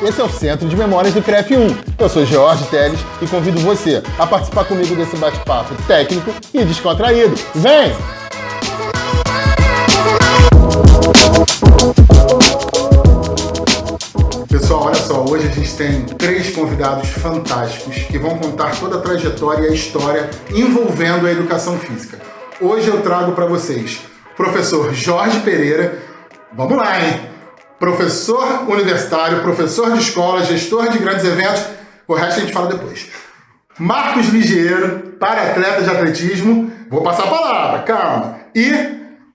esse é o Centro de Memórias do CREF1. Eu sou Jorge Teles e convido você a participar comigo desse bate-papo técnico e descontraído. Vem! Pessoal, olha só, hoje a gente tem 3 convidados fantásticos que vão contar toda a trajetória e a história envolvendo a educação física. Hoje eu trago para vocês o professor Jorge Pereira, vamos lá, hein? Professor universitário, professor de escola, gestor de grandes eventos, o resto a gente fala depois. Marcos Ligiero, para-atleta de atletismo, vou passar a palavra, calma. E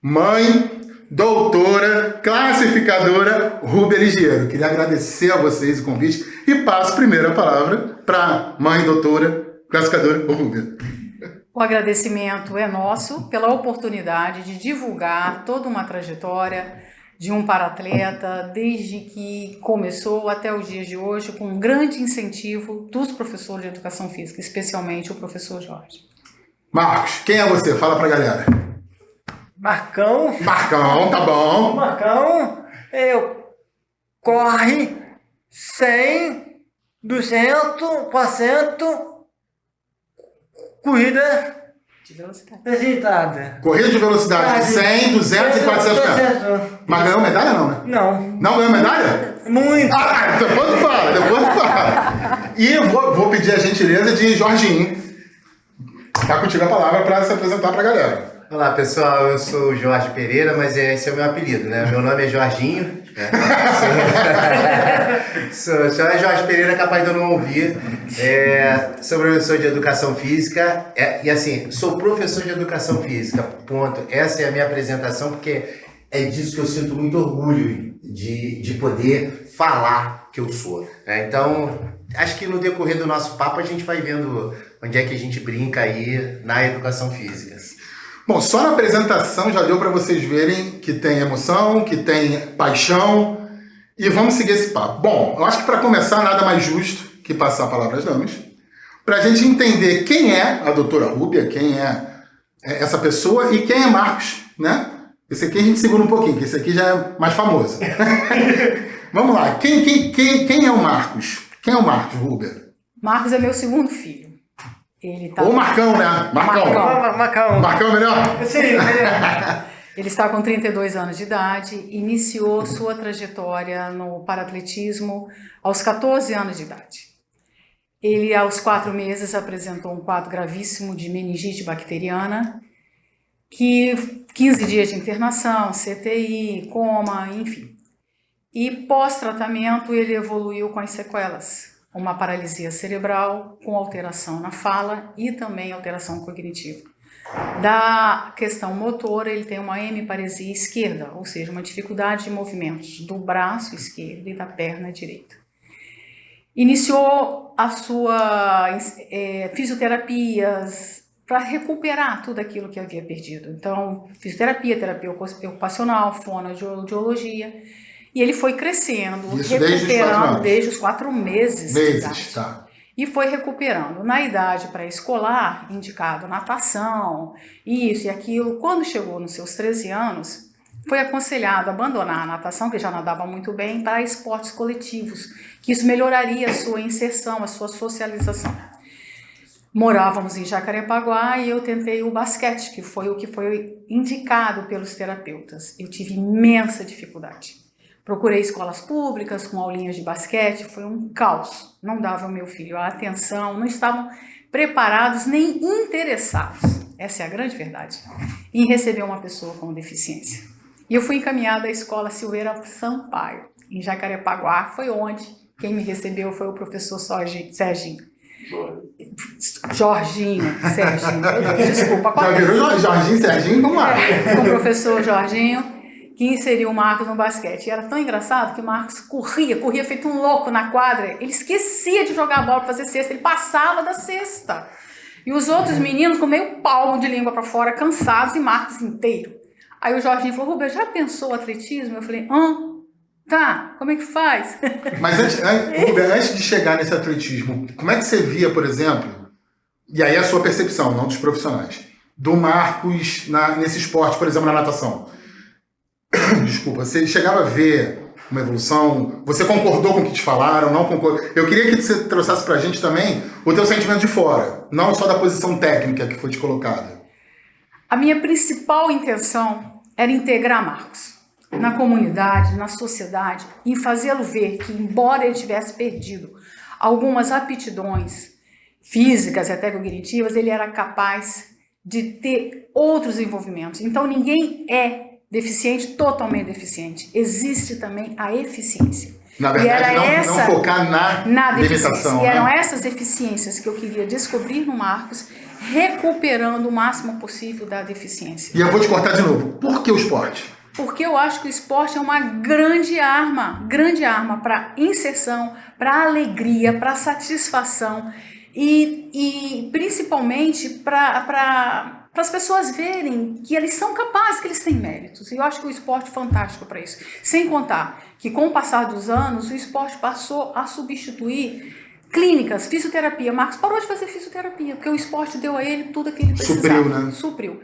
mãe, doutora, classificadora, Rúbia Ligiero. Queria agradecer a vocês o convite e passo primeiro a palavra para mãe, doutora, classificadora, Rúbia. O agradecimento é nosso pela oportunidade de divulgar toda uma trajetória de um para-atleta, desde que começou até os dias de hoje, com um grande incentivo dos professores de educação física, especialmente o professor Jorge. Marcos, quem é você? Fala pra galera. Marcão, tá bom. Marcão, eu corre 100, 200%, corrida De velocidade. agitada. Corrida de velocidade de 100, 200 e 400 metros. Mas ganhou medalha não, né? Não. Não ganhou medalha? Muito. Ah, depois tu fala. E eu vou pedir a gentileza de Jorginho. Tá contigo a palavra para se apresentar pra galera. Olá pessoal, eu sou o Jorge Pereira, mas esse é o meu apelido, né? Meu nome é Jorginho. Né? Sou Jorge Pereira, capaz de eu não ouvir. Sou professor de educação física e assim, sou professor de educação física, ponto. Essa é a minha apresentação, porque é disso que eu sinto muito orgulho de poder falar que eu sou. Né? Então, acho que no decorrer do nosso papo a gente vai vendo onde é que a gente brinca aí na educação física. Bom, só na apresentação já deu para vocês verem que tem emoção, que tem paixão, e vamos seguir esse papo. Bom, eu acho que para começar nada mais justo que passar a palavra às damas, para a gente entender quem é a doutora Rúbia, quem é essa pessoa e quem é Marcos, né? Esse aqui a gente segura um pouquinho, que esse aqui já é mais famoso. Vamos lá, quem é o Marcos? Quem é o Marcos, Rúbia? Marcos é meu segundo filho. Ele tá... Ou Marcão, né? Marcão. Marcão é melhor? Sim, Ele está com 32 anos de idade, iniciou sua trajetória no para-atletismo aos 14 anos de idade. Ele, aos 4 meses, apresentou um quadro gravíssimo de meningite bacteriana, que 15 dias de internação, CTI, coma, enfim. E pós-tratamento ele evoluiu com as sequelas. Uma paralisia cerebral com alteração na fala e também alteração cognitiva. Da questão motora, ele tem uma hemiparesia esquerda, ou seja, uma dificuldade de movimentos do braço esquerdo e da perna direita. Iniciou a sua fisioterapias para recuperar tudo aquilo que havia perdido. Então, fisioterapia, terapia ocupacional, fonoaudiologia. E ele foi crescendo, isso recuperando desde os 4 meses. Tá. E foi recuperando. Na idade pré-escolar, indicado natação, isso e aquilo. Quando chegou nos seus 13 anos, foi aconselhado a abandonar a natação, que já nadava muito bem, para esportes coletivos, que isso melhoraria a sua inserção, a sua socialização. Morávamos em Jacarepaguá e eu tentei o basquete, que foi o que foi indicado pelos terapeutas. Eu tive imensa dificuldade. Procurei escolas públicas com aulinhas de basquete, foi um caos. Não dava ao meu filho a atenção, não estavam preparados nem interessados, essa é a grande verdade, em receber uma pessoa com deficiência. E eu fui encaminhada à escola Silveira Sampaio, em Jacarepaguá, foi onde quem me recebeu foi o professor Serginho. Jorginho, desculpa. Já virou Jorginho, Serginho, vamos lá. Com o professor Jorginho, que inseriu o Marcos no basquete. E era tão engraçado que o Marcos corria feito um louco na quadra. Ele esquecia de jogar a bola para fazer cesta, ele passava da cesta. E os outros meninos com meio palmo de língua para fora, cansados, e Marcos inteiro. Aí o Jorginho falou: Rubem, já pensou o atletismo? Eu falei: tá, como é que faz? Mas antes de chegar nesse atletismo, como é que você via, por exemplo, e aí a sua percepção, não dos profissionais, do Marcos nesse esporte, por exemplo, na natação? Desculpa, você chegava a ver uma evolução? Você concordou com o que te falaram? Não concordou? Eu queria que você trouxesse pra gente também o teu sentimento de fora, não só da posição técnica que foi te colocada. A minha principal intenção era integrar Marcos na comunidade, na sociedade, e fazê-lo ver que, embora ele tivesse perdido algumas aptidões físicas e até cognitivas, ele era capaz de ter outros envolvimentos. Então, ninguém é deficiente, totalmente deficiente. Existe também a eficiência. Na verdade, não focar na limitação. E eram essas eficiências que eu queria descobrir no Marcos, recuperando o máximo possível da deficiência. E eu vou te cortar de novo. Por que o esporte? Porque eu acho que o esporte é uma grande arma para inserção, para alegria, para satisfação e principalmente para as pessoas verem que eles são capazes, que eles têm méritos. E eu acho que o esporte é fantástico para isso. Sem contar que, com o passar dos anos, o esporte passou a substituir clínicas, fisioterapia. Marcos parou de fazer fisioterapia, porque o esporte deu a ele tudo que ele precisava. Supriu, né? Supriu.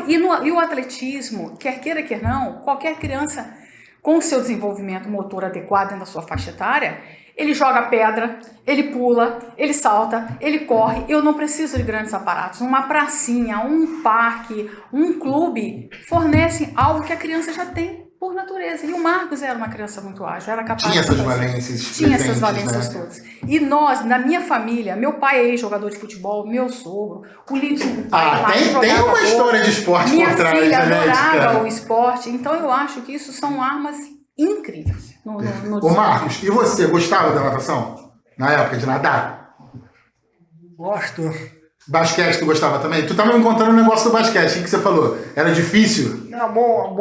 E o atletismo, quer queira, quer não, qualquer criança com o seu desenvolvimento motor adequado dentro da sua faixa etária, ele joga pedra, ele pula, ele salta, ele corre. Eu não preciso de grandes aparatos. Uma pracinha, um parque, um clube fornecem algo que a criança já tem por natureza. E o Marcos era uma criança muito ágil, era capaz Tinha de essas fazer. valências. Tinha essas presentes, valências né? todas. E nós, na minha família, meu pai é ex-jogador de futebol, meu sogro, o Lidson do pai lá, Tem jogava uma bola. história de esporte Minha por trás, filha genética. adorava o esporte. Então eu acho que isso são armas incríveis no Ô Marcos, e você gostava da natação? Na época de nadar? Gosto. Basquete tu gostava também? Tu tava me contando um negócio do basquete, o que você falou? Era difícil? Não, bom.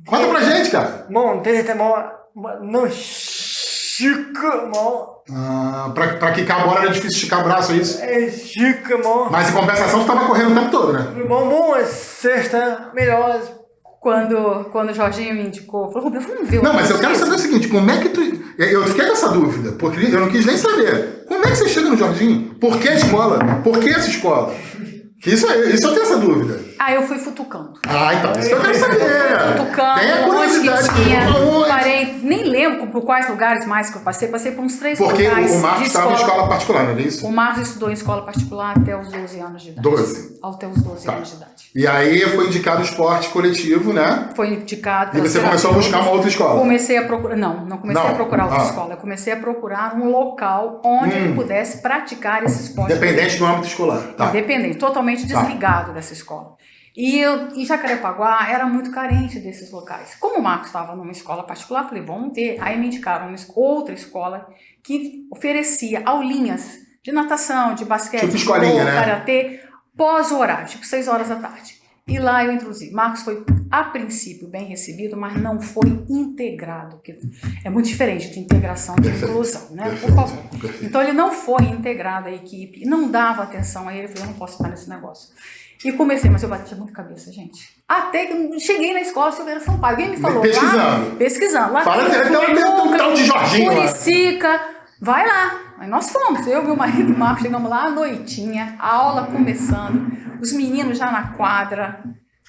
Conta pra gente, cara. Bom, tem não chica, bom. Pra quicar a bola era difícil esticar o braço, é isso? É chica, bom. Mas em compensação tu tava correndo o tempo todo, né? Bom, é sexta, melhor. Quando o Jorginho me indicou, falou, Rubens, vamos ver. Não, mas eu quero saber o seguinte, como é que tu... Eu fiquei com essa dúvida, porque eu não quis nem saber. Como é que você chega no Jorginho? Por que a escola? Por que essa escola? Isso eu tenho essa dúvida. Eu fui futucando. Então, isso que eu quero saber. Futucando, Tem a onde curiosidade. que tinha. Onde? Parei, nem lembro por quais lugares mais que eu passei por uns 3 Porque lugares. o Marcos estava em escola particular, não é isso? O Marcos estudou em escola particular até os 12 anos de idade. 12? Até os 12 anos de idade. E aí foi indicado o esporte coletivo, né? Foi indicado. E você começou a buscar uma outra escola? Comecei a procurar. Não comecei a procurar outra Ah. escola. Eu comecei a procurar um local onde eu pudesse praticar esse esporte. Dependente do âmbito escolar. Tá. Independente, totalmente desligado dessa escola. E Jacarepaguá era muito carente desses locais. Como o Marcos estava numa escola particular, eu falei, vamos ter. Aí me indicaram outra escola que oferecia aulinhas de natação, de basquete, Tipo escolinha, de né? karatê, pós-horário, tipo 6 horas da tarde. E lá eu introduzi. Marcos foi, a princípio, bem recebido, mas não foi integrado. Porque é muito diferente de integração e de inclusão, né? Por favor. Perfeito. Então ele não foi integrado à equipe, não dava atenção a ele. Eu falei, eu não posso estar nesse negócio. E comecei, mas eu batia muito cabeça, gente. Até que eu cheguei na escola Silveira Sampaio. Alguém me falou Pesquisando. lá, pesquisando. Lá Fala tem tem um tal de Jorginho lá. Muricica, vai lá. Aí nós fomos, eu, meu marido e o Marcos, chegamos lá à noitinha, a aula começando, os meninos já na quadra.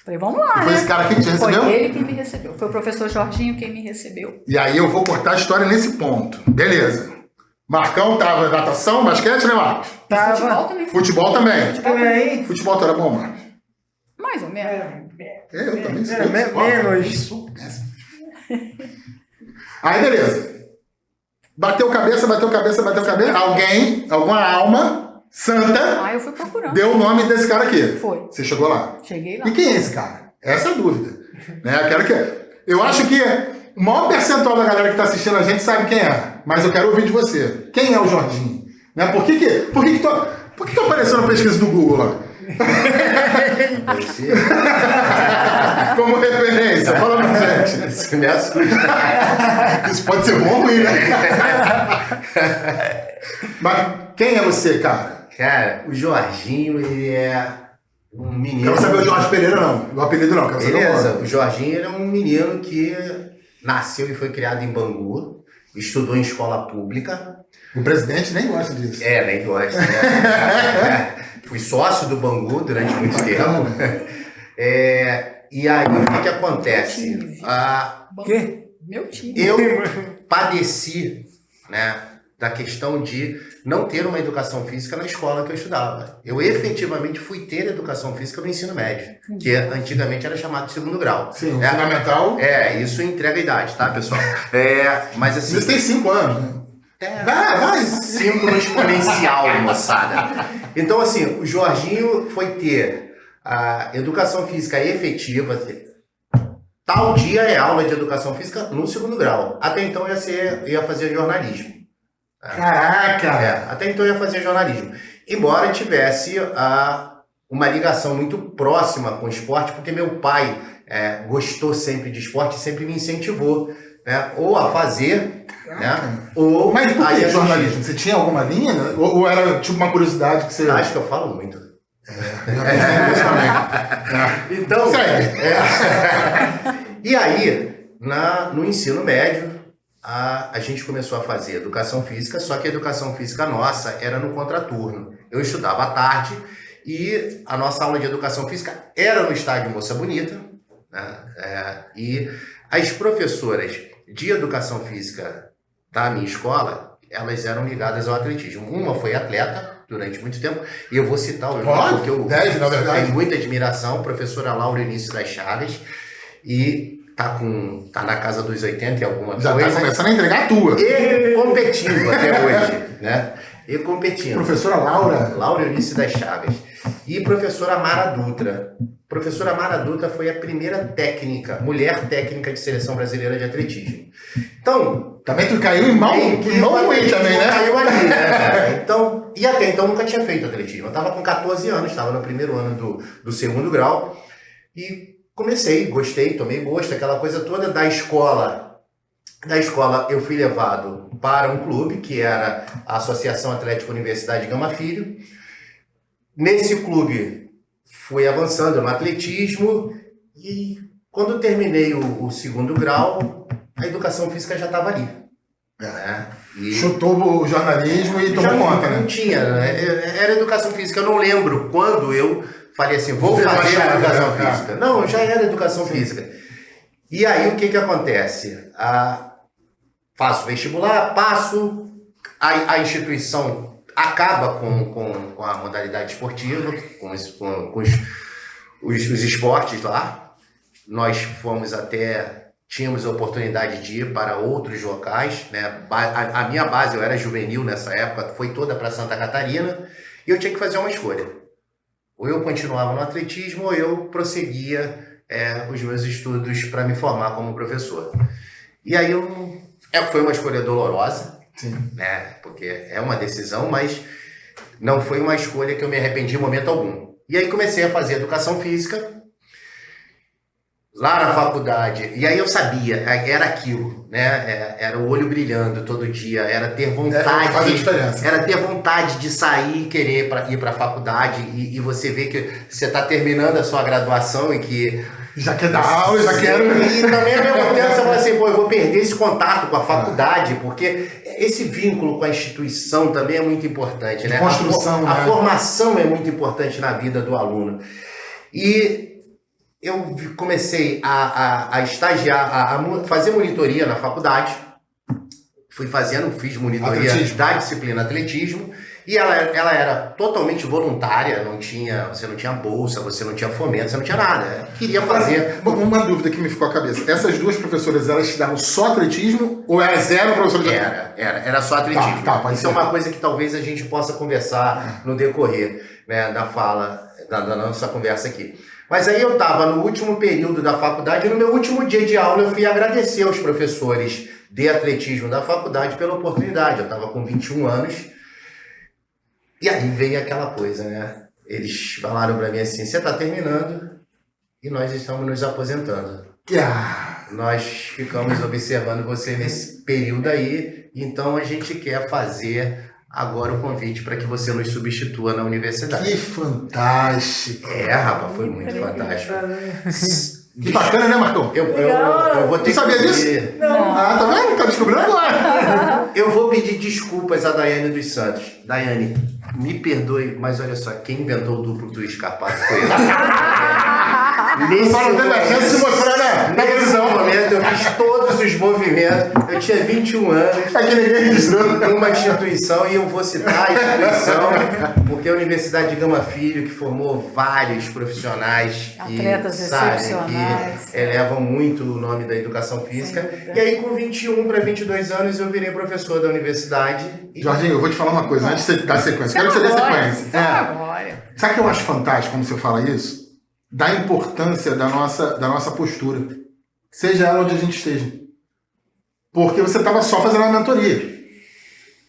Falei, vamos lá, Foi né? esse cara que te recebeu? Foi ele quem me recebeu. Foi o professor Jorginho quem me recebeu. E aí eu vou cortar a história nesse ponto. Beleza. Marcão tava em natação, basquete, né, Marcos? Futebol também. Futebol também. Também. Futebol tu era bom, Marcos? Mais ou menos. Eu também sou. Menos. Aí, beleza. Bateu cabeça. Alguma alma santa, Aí eu fui procurando. deu o nome desse cara aqui. Foi. Você chegou lá. Cheguei lá. E quem é esse cara? Essa é a dúvida. Né? Eu acho que o maior percentual da galera que está assistindo a gente sabe quem é. Mas eu quero ouvir de você. Quem é o Jorginho? Né? Por que tu apareceu na pesquisa do Google lá? Você Como referência. Fala pra gente. Isso me assusta. Isso pode ser bom ou ruim, né? Mas quem é você, cara? Cara, o Jorginho, ele é um menino. Quero saber o Jorge Pereira, não. O apelido não. Quero saber Beleza, o o Jorginho ele é um menino que nasceu e foi criado em Bangu, estudou em escola pública. O presidente nem gosta disso. Nem gosta, né? Fui sócio do Bangu durante muito tempo. E aí, o que acontece? Quê? Meu time. Eu padeci, né, da questão de não ter uma educação física na escola que eu estudava. Eu efetivamente fui ter educação física no ensino médio, que antigamente era chamado de segundo grau. Sim, o fundamental. Isso entrega a idade, tá, pessoal? Mas assim... Você tem 5 anos, né? Vai. 5 no exponencial, moçada. Então, assim, o Jorginho foi ter a educação física efetiva. Tal dia é aula de educação física no segundo grau. Até então ia fazer jornalismo. Caraca! Até então ia fazer jornalismo. Embora tivesse uma ligação muito próxima com o esporte, porque meu pai gostou sempre de esporte e sempre me incentivou, né, ou a fazer, né, ou... Mas por a que assistir. jornalismo? Você tinha alguma linha? Ou era tipo uma curiosidade que você... Acho que eu falo muito. Então, segue. E aí, no ensino médio, a gente começou a fazer educação física, só que a educação física nossa era no contraturno. Eu estudava à tarde e a nossa aula de educação física era no estádio Moça Bonita, né? E as professoras de educação física da minha escola, elas eram ligadas ao atletismo. Uma foi atleta durante muito tempo, e eu vou citar o nome porque eu tenho muita admiração, professora Laura Eunice das Chagas, e tá na casa dos 80 e alguma coisa. Já tá começando a entregar a tua. E competindo até hoje, né? E competindo. Professora Laura? Laura Eunice das Chagas. E professora Mara Dutra. Professora Mara Dutra foi a primeira mulher técnica de seleção brasileira de atletismo. Então... Também tu caiu em mão ruim também, né? Caiu ali, né? Então, e até então nunca tinha feito atletismo. Eu tava com 14 anos, estava no primeiro ano do segundo grau. E comecei, gostei, tomei gosto, aquela coisa toda da escola. Da escola eu fui levado para um clube, que era a Associação Atlética Universidade Gama Filho. Nesse clube fui avançando no atletismo e quando terminei o segundo grau, a educação física já estava ali. Né? Chutou o jornalismo e tomou conta, né? Não tinha, né? Era educação física, eu não lembro quando eu falei assim, vou fazer educação física. Não, já era educação física. E aí o que acontece? Faço vestibular, passo, a instituição acaba com a modalidade esportiva, com os esportes lá. Nós fomos tínhamos a oportunidade de ir para outros locais, né? A minha base, eu era juvenil nessa época, foi toda para Santa Catarina, e eu tinha que fazer uma escolha. Ou eu continuava no atletismo, ou eu prosseguia os meus estudos para me formar como professor. E aí foi uma escolha dolorosa, sim, né? Porque é uma decisão, mas não foi uma escolha que eu me arrependi em momento algum. E aí comecei a fazer educação física, lá na faculdade, e aí eu sabia, era aquilo, né? Era o olho brilhando todo dia, era ter vontade, era ter vontade de sair e querer ir para a faculdade, e você vê que você está terminando a sua graduação e que já quer dar aula, já quero... E também ao mesmo tempo você fala assim, eu vou perder esse contato com a faculdade, porque esse vínculo com a instituição também é muito importante, né? Construção, a formação é muito importante na vida do aluno. E eu comecei a estagiar, a fazer monitoria na faculdade. Fiz monitoria da disciplina atletismo. E ela era totalmente voluntária, você não tinha bolsa, você não tinha fomento, você não tinha nada. Queria fazer. Uma dúvida que me ficou à cabeça. Essas duas professoras, elas te davam só atletismo ou era zero professor de atletismo? Era só atletismo. Isso é uma coisa que talvez a gente possa conversar no decorrer, né, da nossa conversa aqui. Mas aí eu estava no último período da faculdade e no meu último dia de aula eu fui agradecer aos professores de atletismo da faculdade pela oportunidade. Eu estava com 21 anos e aí veio aquela coisa, né? Eles falaram para mim assim, você está terminando e nós estamos nos aposentando. Nós ficamos observando você nesse período aí, então a gente quer fazer agora o convite para que você nos substitua na universidade. Que fantástico! Rapaz, foi muito fantástico. Que bacana, né, Marcão? Eu vou ter Você sabia disso? Não. Tá vendo? Tá descobrindo agora. Eu vou pedir desculpas a Daiane dos Santos. Daiane, me perdoe, mas olha só, quem inventou o duplo twist carpado foi ela. Só não teve a chance de mostrar na Nesse televisão. momento eu fiz todos os movimentos. Eu tinha 21 anos. Aqui ninguém registrou. Numa instituição, e eu vou citar a instituição, porque a Universidade de Gama Filho, que formou vários profissionais Atletas que, sabe, excepcionais. que elevam muito o nome da educação física. E aí, com 21 para 22 anos, eu virei professor da universidade. Jorginho, eu vou te falar uma coisa antes de você dar sequência. Quero que você dê sequência. Agora. Sabe o que eu acho fantástico quando você fala isso? Da importância da nossa postura. Seja ela onde a gente esteja. Porque você estava só fazendo uma mentoria.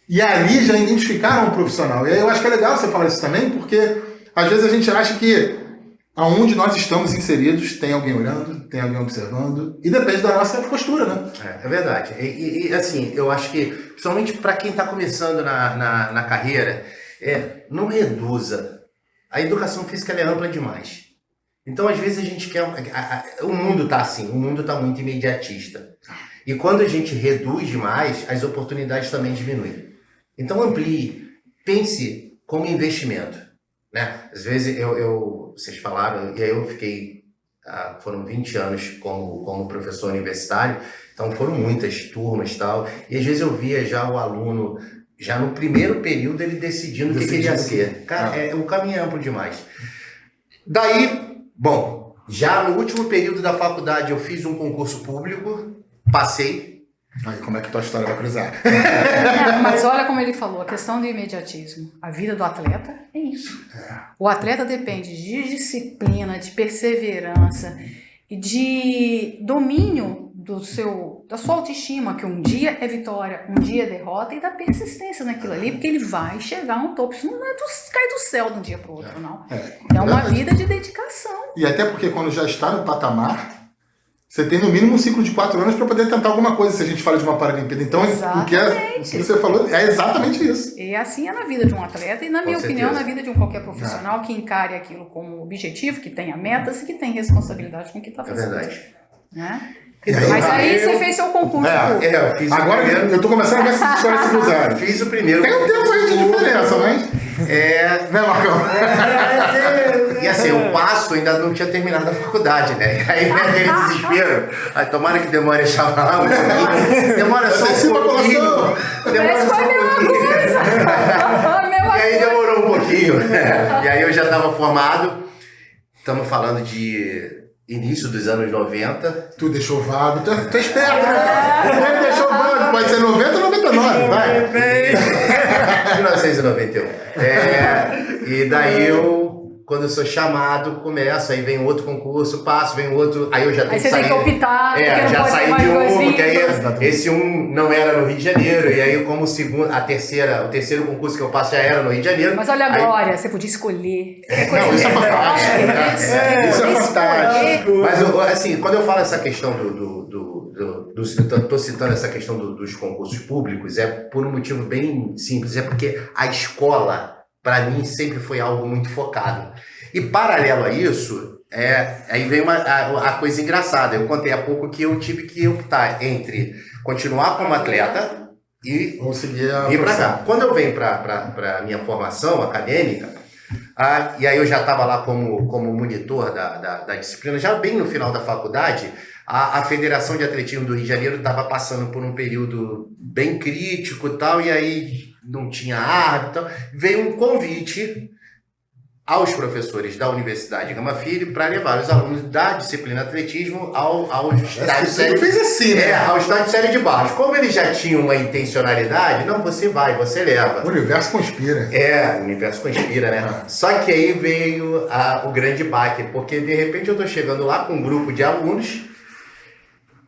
E ali já identificaram um profissional. E aí eu acho que é legal você falar isso também, porque às vezes a gente acha que aonde nós estamos inseridos tem alguém olhando, tem alguém observando, e depende da nossa postura, né? É verdade. E assim, eu acho que, principalmente para quem está começando na carreira, não reduza. A educação física ela é ampla demais. Então, às vezes, a gente quer... O mundo está assim, o mundo está muito imediatista. E quando a gente reduz demais, as oportunidades também diminuem. Então, amplie. Pense como investimento. Né? Às vezes, vocês falaram, e aí eu fiquei... foram 20 anos como professor universitário, então foram muitas turmas e tal. E às vezes eu via já o aluno, já no primeiro período, ele decidindo o que queria ser. Cara, o caminho é amplo demais. Daí... Bom, já no último período da faculdade eu fiz um concurso público, passei. Aí, como é que tua história vai cruzar? Mas olha como ele falou, a questão do imediatismo. A vida do atleta é isso. O atleta depende de disciplina, de perseverança e de domínio da sua autoestima, que um dia é vitória, um dia é derrota, e da persistência naquilo ali, porque ele vai chegar a um topo. Isso não é cai do céu de um dia para o outro, não. É uma vida de dedicação. E até porque quando já está no patamar, você tem no mínimo um ciclo de 4 anos para poder tentar alguma coisa, se a gente fala de uma Paralimpíada. Então, o que você falou é exatamente isso. E assim é na vida de um atleta e, na minha opinião, na vida de qualquer profissional que encare aquilo como objetivo, que tenha metas e que tenha responsabilidade com o que está fazendo. É verdade. né? Mas aí você fez seu concurso. Eu fiz agora eu tô começando a ver essa história se cruzar. Fiz o primeiro. Tem um tempo aí de diferença, mas... Né, Marcão? E assim, o passo ainda não tinha terminado a faculdade, né? Aí vem aquele desespero. Aí, tomara que demore a chamar um pouquinho. Demora só um pouquinho. Demora só um pouquinho. E aí demorou um pouquinho. E aí eu já estava formado. Estamos falando de início dos anos 90. Tu deixou vago. Tu é esperto, né, cara? Ele deixou vago. Pode ser 90 ou 99, vai. 1991. E daí quando eu sou chamado, começo, aí vem outro concurso, passo, vem outro, aí eu já tenho que sair. Aí você tem que optar, porque não já pode saí ter mais de dois porque aí vínculos. esse não era no Rio de Janeiro, e aí como o terceiro concurso que eu passo já era no Rio de Janeiro. Mas olha a glória, você podia escolher. Não, isso é fantástico. Isso é fantástico. Mas assim, quando eu falo essa questão estou citando essa questão dos concursos públicos, é por um motivo bem simples, é porque a escola, para mim, sempre foi algo muito focado. E paralelo a isso, aí vem a coisa engraçada. Eu contei há pouco que eu tive que optar entre continuar como atleta e ir para cá. Quando eu venho para a minha formação acadêmica, e aí eu já estava lá como monitor da disciplina, já bem no final da faculdade, a Federação de Atletismo do Rio de Janeiro estava passando por um período bem crítico e tal, e aí não tinha árbitro, veio um convite aos professores da Universidade Gama Filho para levar os alunos da disciplina atletismo ao estádio série. Fez assim, né? Ao estádio série de Barros. Como eles já tinham uma intencionalidade, não, você vai, você leva. O universo conspira. O universo conspira, né? Só que aí veio o grande baque, porque de repente eu tô chegando lá com um grupo de alunos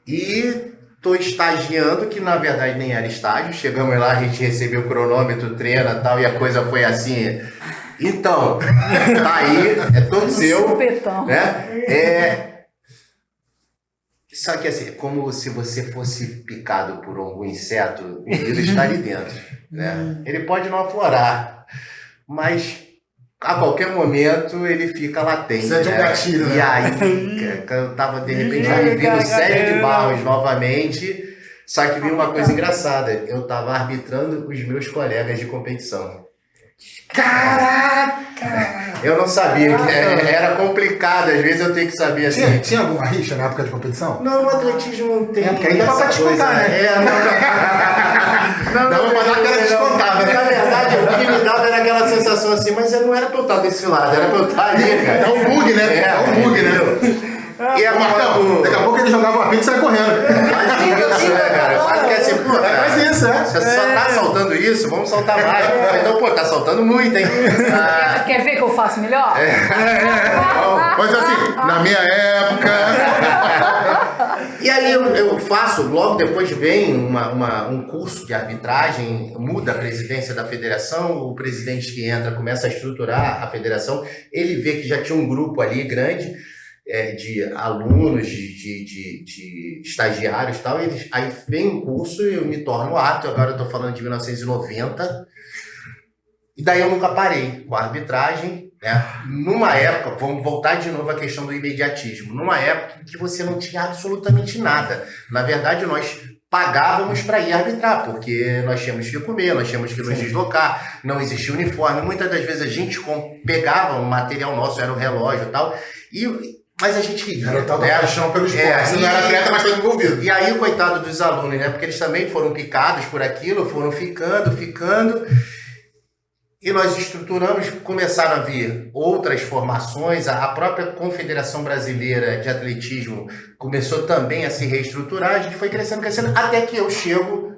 e tô estagiando, que na verdade nem era estágio. Chegamos lá, a gente recebeu o cronômetro, treina e tal, e a coisa foi assim. Então, tá aí, é todo seu. Supetão. Né? Só que assim, é como se você fosse picado por algum inseto, o vírus está ali dentro. Né? Ele pode não aflorar, mas a qualquer momento ele fica latente. Isso é de um gatilho, né? E aí, eu tava de repente vivendo série de Barros novamente, só que vi uma coisa engraçada. Eu tava arbitrando os meus colegas de competição. Caraca! Eu não sabia, que era complicado, às vezes eu tenho que saber assim. Tinha alguma rixa na época de competição? Não, o atletismo não tem. Porque aí dava pra descontar, né? Não, Dava pra dar aquela descontada, né? Na verdade, o que me dava era aquela sensação assim, mas não era pra eu estar desse lado, era pra eu estar ali, cara. Dá um bug, né? Dá um bug, né? E a Marcão, daqui a pouco ele jogava uma pizza e saia correndo. Quase isso, né, cara? Quase que assim, pô, cara, quase isso, é. Você só tá soltando isso, vamos soltar mais. Então, pô, tá soltando muito, hein? Quer ver que eu faço melhor? Mas assim, na minha época... E aí eu faço, logo depois vem um curso de arbitragem, muda a presidência da federação, o presidente que entra começa a estruturar a federação, ele vê que já tinha um grupo ali grande, de alunos, de estagiários e tal, aí vem um curso e eu me torno apto, agora eu estou falando de 1990, e daí eu nunca parei com a arbitragem, né? Numa época, vamos voltar de novo à questão do imediatismo, numa época em que você não tinha absolutamente nada, na verdade nós pagávamos para ir arbitrar, porque nós tínhamos que comer, nós tínhamos que nos deslocar, não existia uniforme, muitas das vezes a gente pegava um material nosso, era um relógio e tal, mas a gente era o tal da paixão pelo esporte. Você não era atleta, mas estava envolvido. E aí, coitado dos alunos, né? Porque eles também foram picados por aquilo, foram ficando. E nós estruturamos, começaram a vir outras formações. A própria Confederação Brasileira de Atletismo começou também a se reestruturar. A gente foi crescendo, até que eu chego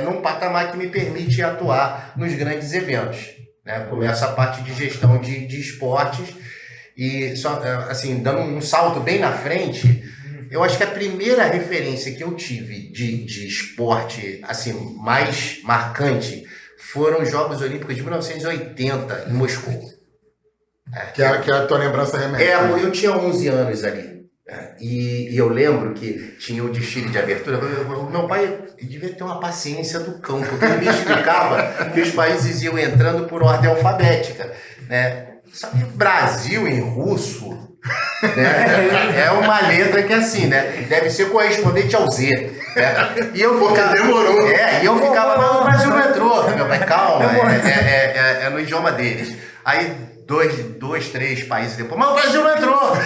num patamar que me permite atuar nos grandes eventos, né? Começo a parte de gestão de esportes. E só assim, dando um salto bem na frente, eu acho que a primeira referência que eu tive de esporte assim, mais marcante foram os Jogos Olímpicos de 1980 em Moscou. Que a tua lembrança remete. Eu tinha 11 anos ali. E eu lembro que tinha o desfile de abertura. Meu pai devia ter uma paciência do cão, porque ele me explicava que os países iam entrando por ordem alfabética, né? Sabe, Brasil em russo, né? É uma letra que assim, né? Deve ser correspondente ao Z. Né? E eu ficava, demorou. E eu ficava, mas o Brasil não entrou. Meu pai, calma, é no idioma deles. Aí, dois, três países depois, mas o Brasil não entrou.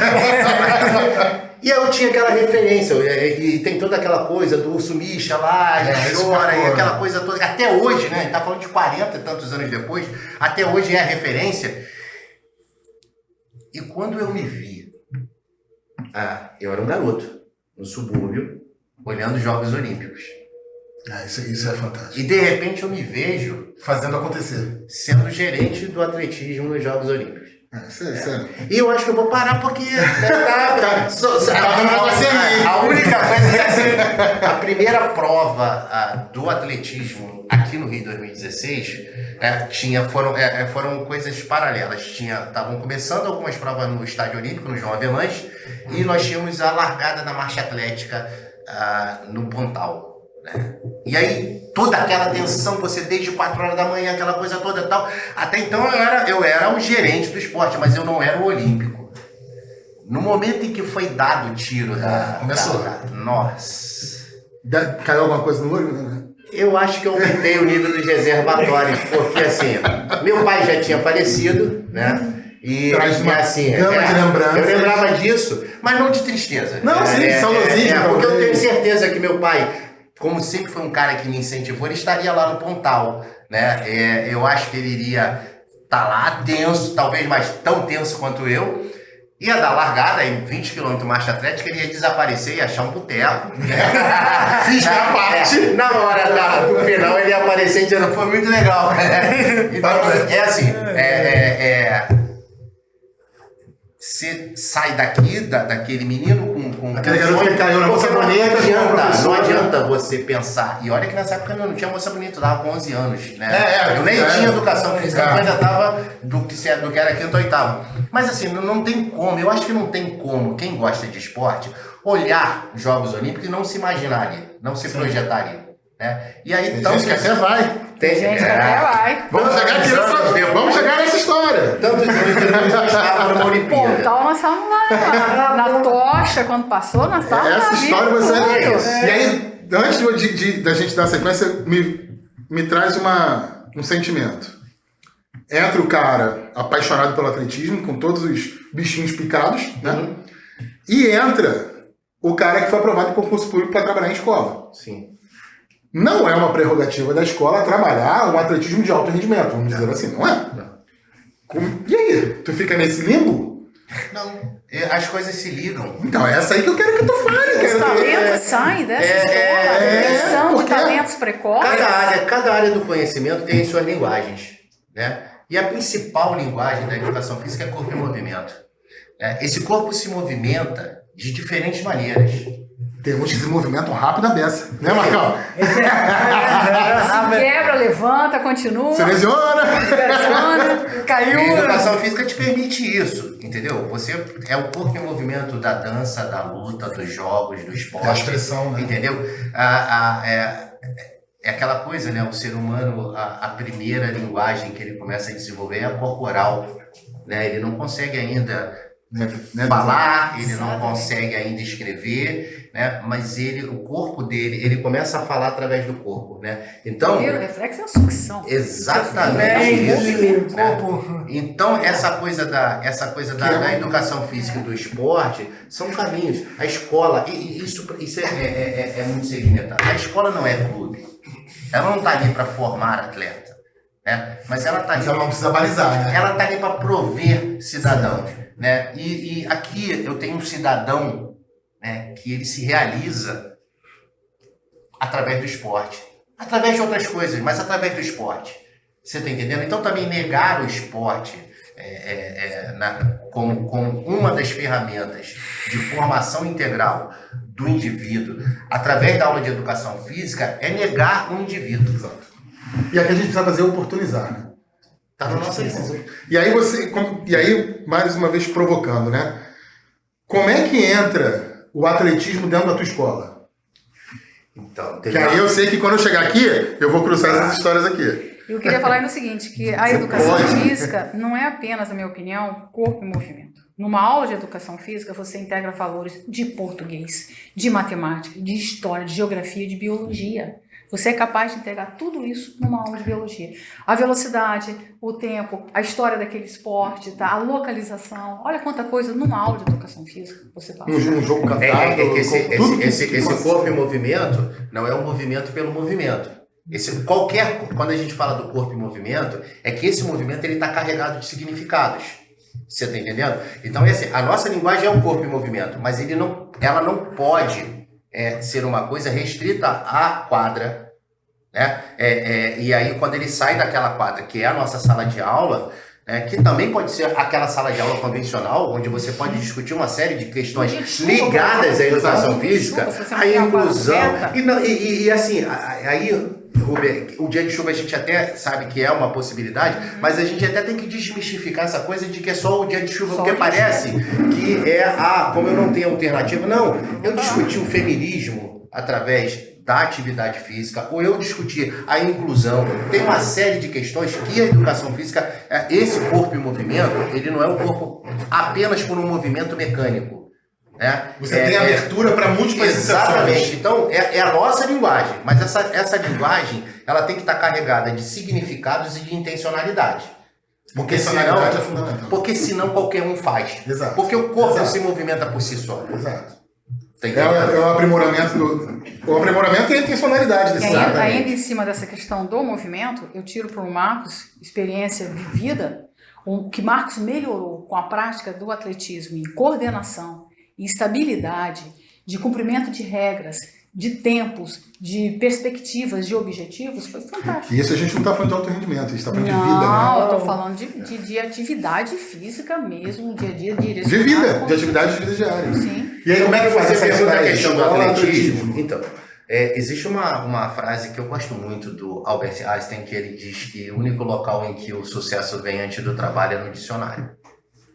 E eu tinha aquela referência, e tem toda aquela coisa do urso Misha lá, e chora, e aquela coisa toda. Até hoje, né? A gente tá falando de 40 e tantos anos depois, até hoje é a referência. E quando eu me vi, eu era um garoto, no subúrbio, olhando os Jogos Olímpicos. Isso é fantástico. E de repente eu me vejo fazendo acontecer, sendo gerente do atletismo nos Jogos Olímpicos. E eu acho que eu vou parar porque a única coisa é assim, a primeira prova do atletismo aqui no Rio 2016 foram coisas paralelas. Estavam começando algumas provas no Estádio Olímpico, no João Avelange, e nós tínhamos a largada da marcha atlética no Pontal. E aí, toda aquela tensão, você desde 4 horas da manhã, aquela coisa toda e tal. Até então eu era o gerente do esporte, mas eu não era o olímpico. No momento em que foi dado o tiro começou. Nossa. Caiu alguma coisa no olho, né? Eu acho que eu aumentei o nível dos reservatórios, porque assim, meu pai já tinha falecido, né? E assim, gama de lembranças. Eu lembrava disso, mas não de tristeza. Não, sim, saudosismo. Porque eu tenho certeza que meu pai, como sempre foi um cara que me incentivou, ele estaria lá no Pontal, né? Eu acho que ele iria estar lá tenso, talvez mais tão tenso quanto eu. Ia dar largada em 20 km marcha atlética, ele ia desaparecer e achar um boteco. Fiz a parte. Na hora do final ele ia aparecer dizendo, foi muito legal. Então, é assim, você sai daquele menino com aquele garoto que caiu na moça bonita. Não adianta você pensar. E olha que nessa época eu não tinha moça bonita, eu tava com 11 anos, né? Eu nem tinha educação física, eu ainda tava do que era quinto ou oitavo. Mas assim, não tem como, eu acho que não tem como quem gosta de esporte olhar os Jogos Olímpicos e não se imaginar ali, não se projetar ali. Né? E aí, então, que até vai. Tem gente que até vai. Vamos chegar nessa história. Tantos anos que nós estávamos numa Olimpíada. Então nós estávamos lá na tocha, quando passou, nós estávamos essa história você é. E aí, antes da gente dar sequência, me traz um sentimento. Entra o cara apaixonado pelo atletismo, com todos os bichinhos picados, né? E entra o cara que foi aprovado em concurso público para trabalhar em escola. Sim. Não é uma prerrogativa da escola trabalhar um atletismo de alto rendimento, vamos dizer assim, não é? E aí? Tu fica nesse limbo? Não, as coisas se ligam. Então, é essa aí que eu quero que tu fale. Os talentos saem dessa escola, a detecção de porque talentos precoces. Cada área do conhecimento tem as suas linguagens, né? E a principal linguagem da educação física é corpo em movimento. Esse corpo se movimenta de diferentes maneiras. Tem uns que se movimentam rápido a beça, né, Marcão? Se quebra, levanta, continua. Se lesiona. Caiu. A educação física te permite isso, entendeu? Você é o corpo em movimento da dança, da luta, dos jogos, do esporte. Da expressão, né? Entendeu? É aquela coisa, né? O ser humano, a primeira linguagem que ele começa a desenvolver é a corporal, né? Ele não consegue ainda falar, ele não consegue ainda escrever, né? Mas o corpo dele, ele começa a falar através do corpo, né? Então, O reflexo é a sucção. exatamente isso, né? corpo. Então, essa coisa da educação física e do esporte são caminhos. A escola, isso é muito segmentado. A escola não é clube. Ela não está ali para formar atleta, né? Mas ela está ali. Mas ela não precisa balizar, né? Ela está ali para prover cidadãos, né? E aqui eu tenho um cidadão, né, que ele se realiza através do esporte, através de outras coisas, mas através do esporte. Você está entendendo? Então também negar o esporte como uma das ferramentas de formação integral do indivíduo, através da aula de educação física, é negar um indivíduo. E aqui a gente precisa fazer oportunizar, né? Está na nossa licença. E aí mais uma vez provocando, né? Como é que entra o atletismo dentro da tua escola? Então, Que aí eu sei que quando eu chegar aqui, eu vou cruzar essas histórias aqui. Eu queria falar ainda o seguinte, que a educação física não é apenas, na minha opinião, corpo e movimento. Numa aula de educação física, você integra valores de português, de matemática, de história, de geografia, de biologia. Você é capaz de integrar tudo isso numa aula de biologia. A velocidade, o tempo, a história daquele esporte, tá? A localização. Olha quanta coisa numa aula de educação física você passa. Um jogo cantado. Esse corpo em movimento não é um movimento pelo movimento. Quando a gente fala do corpo em movimento, é que esse movimento está carregado de significados. Você está entendendo? Então, a nossa linguagem é um corpo em movimento, mas ela não pode ser uma coisa restrita à quadra, né? E aí, quando ele sai daquela quadra, que é a nossa sala de aula, que também pode ser aquela sala de aula convencional, onde você pode discutir uma série de questões ligadas à educação física, à inclusão, e assim, aí... Rubem, o dia de chuva a gente até sabe que é uma possibilidade, mas a gente até tem que desmistificar essa coisa de que é só o dia de chuva, porque parece que como eu não tenho alternativa. Não, eu discuti o feminismo através da atividade física, ou eu discuti a inclusão. Tem uma série de questões que a educação física, esse corpo em movimento, ele não é um corpo apenas por um movimento mecânico. Você tem abertura para múltiplas exatamente. Então, é a nossa linguagem. Mas essa linguagem, ela tem que estar carregada de significados e de intencionalidade. Porque senão qualquer um faz. Exato. Porque o corpo se movimenta por si só. Exato. É o aprimoramento o aprimoramento e a intencionalidade desse ainda em cima dessa questão do movimento, eu tiro para o Marcos, experiência vivida, o que Marcos melhorou com a prática do atletismo em coordenação, e estabilidade, de cumprimento de regras, de tempos, de perspectivas, de objetivos, foi fantástico. E isso a gente não está falando de alto rendimento, a gente está falando de vida, né? Não, eu estou falando de atividade física mesmo, dia a dia, de vida, de atividade de vida diária. Sim. E aí, como é que você pergunta a questão do atletismo? Então, existe uma frase que eu gosto muito do Albert Einstein, que ele diz que o único local em que o sucesso vem antes do trabalho é no dicionário.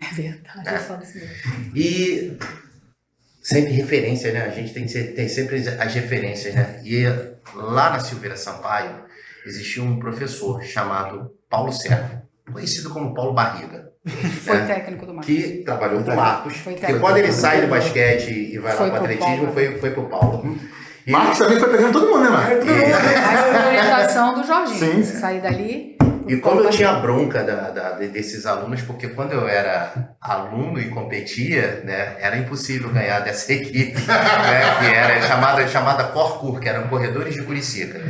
É verdade, eu falo isso mesmo. E sempre referência, né? A gente tem sempre as referências, né? E lá na Silveira Sampaio existia um professor chamado Paulo Servo, conhecido como Paulo Barriga. Foi técnico do Marcos. Que trabalhou com o Marcos. Porque quando ele sai do basquete e vai lá para o atletismo, foi pro Paulo. E Marcos também foi pegando todo mundo, né, Marcos? Mas foi a orientação do Jorginho. Sim. Sair dali. E como eu tinha bronca desses alunos, porque quando eu era aluno e competia, né, era impossível ganhar dessa equipe, né, que era chamada Corcur, que eram Corredores de Curicica.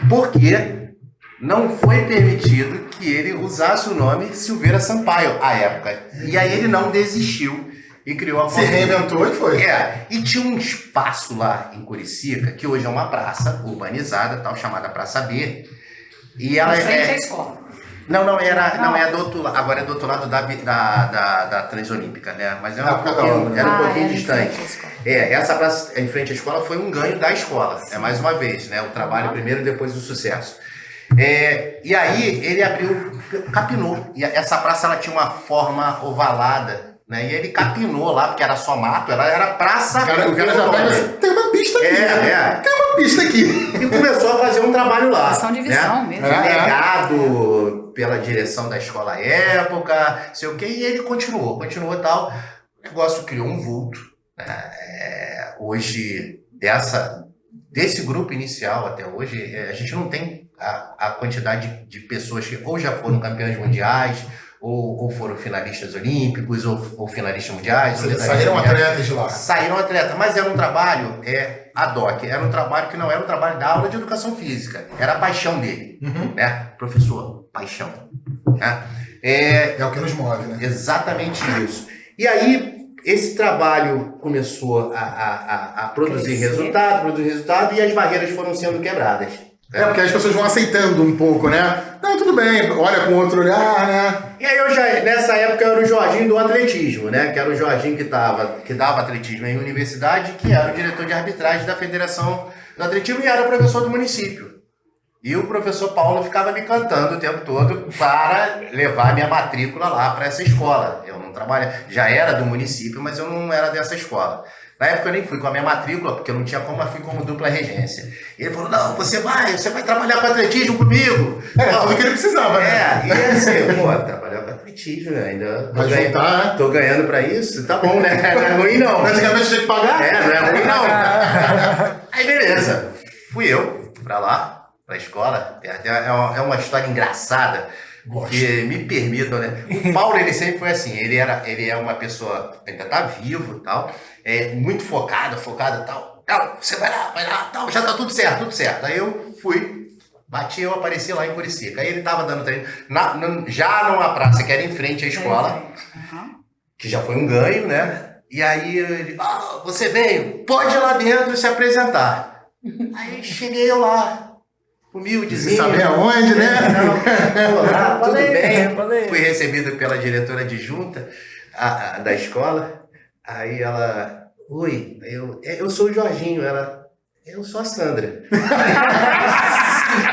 Porque não foi permitido que ele usasse o nome Silveira Sampaio à época. E aí ele não desistiu e criou a Se reinventou e foi. E tinha um espaço lá em Curicica, que hoje é uma praça urbanizada, tal, chamada Praça B. E ela frente à escola. Não é do outro lado, agora é do outro lado da Transolímpica, né? Mas era um pouquinho distante. Essa praça em frente à escola foi um ganho da escola, mais uma vez, né? O trabalho primeiro e depois o sucesso. E aí ele capinou. E essa praça ela tinha uma forma ovalada, né? E ele capinou lá, porque era só mato, ela era praça. O cara já pega, tem uma pista aqui. Tem uma pista aqui. E começou a fazer um trabalho lá. Ação de visão mesmo. Delegado pela direção da escola à época, sei o quê, e ele continuou e tal. O negócio criou um vulto. Hoje, desse grupo inicial até hoje, a gente não tem a quantidade de pessoas que ou já foram campeões mundiais, ou foram finalistas olímpicos, ou finalistas mundiais. Saíram atletas de lá. Saíram atletas, mas era um trabalho ad hoc, era um trabalho que não era um trabalho da aula de educação física, era a paixão dele, né? Professor, paixão. Né? É o que nos move, né? Exatamente isso. E aí, esse trabalho começou a produzir resultado, e as barreiras foram sendo quebradas. Porque as pessoas vão aceitando um pouco, né? Não, tudo bem, olha com outro olhar, né? E aí nessa época eu era o Jorginho do atletismo, né? Que era o Jorginho que dava atletismo em universidade, que era o diretor de arbitragem da Federação do Atletismo e era professor do município. E o professor Paulo ficava me cantando o tempo todo para levar minha matrícula lá para essa escola. Eu não trabalhava, já era do município, mas eu não era dessa escola. Na época eu nem fui com a minha matrícula, porque eu não tinha como, eu fui como dupla regência. E ele falou, não, você vai trabalhar com atletismo comigo. Tudo que ele precisava, né? E assim, trabalhar com atletismo, né? Ainda tô ganhando pra isso, tá bom, né? Não é ruim não. Praticamente tinha que pagar? Não é ruim não. Aí beleza, fui eu pra lá, pra escola. É uma história engraçada. Porque me permitam, né? O Paulo, ele sempre foi assim, ele é uma pessoa, ainda tá vivo e tal, muito focado e tal. Você vai lá, tal, já tá tudo certo. Aí eu fui, eu apareci lá em Curicica. Aí ele tava dando treino, já numa praça que era em frente à escola, que já foi um ganho, né? E aí ele, você veio, pode ir lá dentro se apresentar. Aí cheguei eu lá. Humildezinho. Saber aonde, né? Tudo bem. Fui recebido pela diretora adjunta da escola. Aí ela... Oi, eu sou o Jorginho. Ela... Eu sou a Sandra.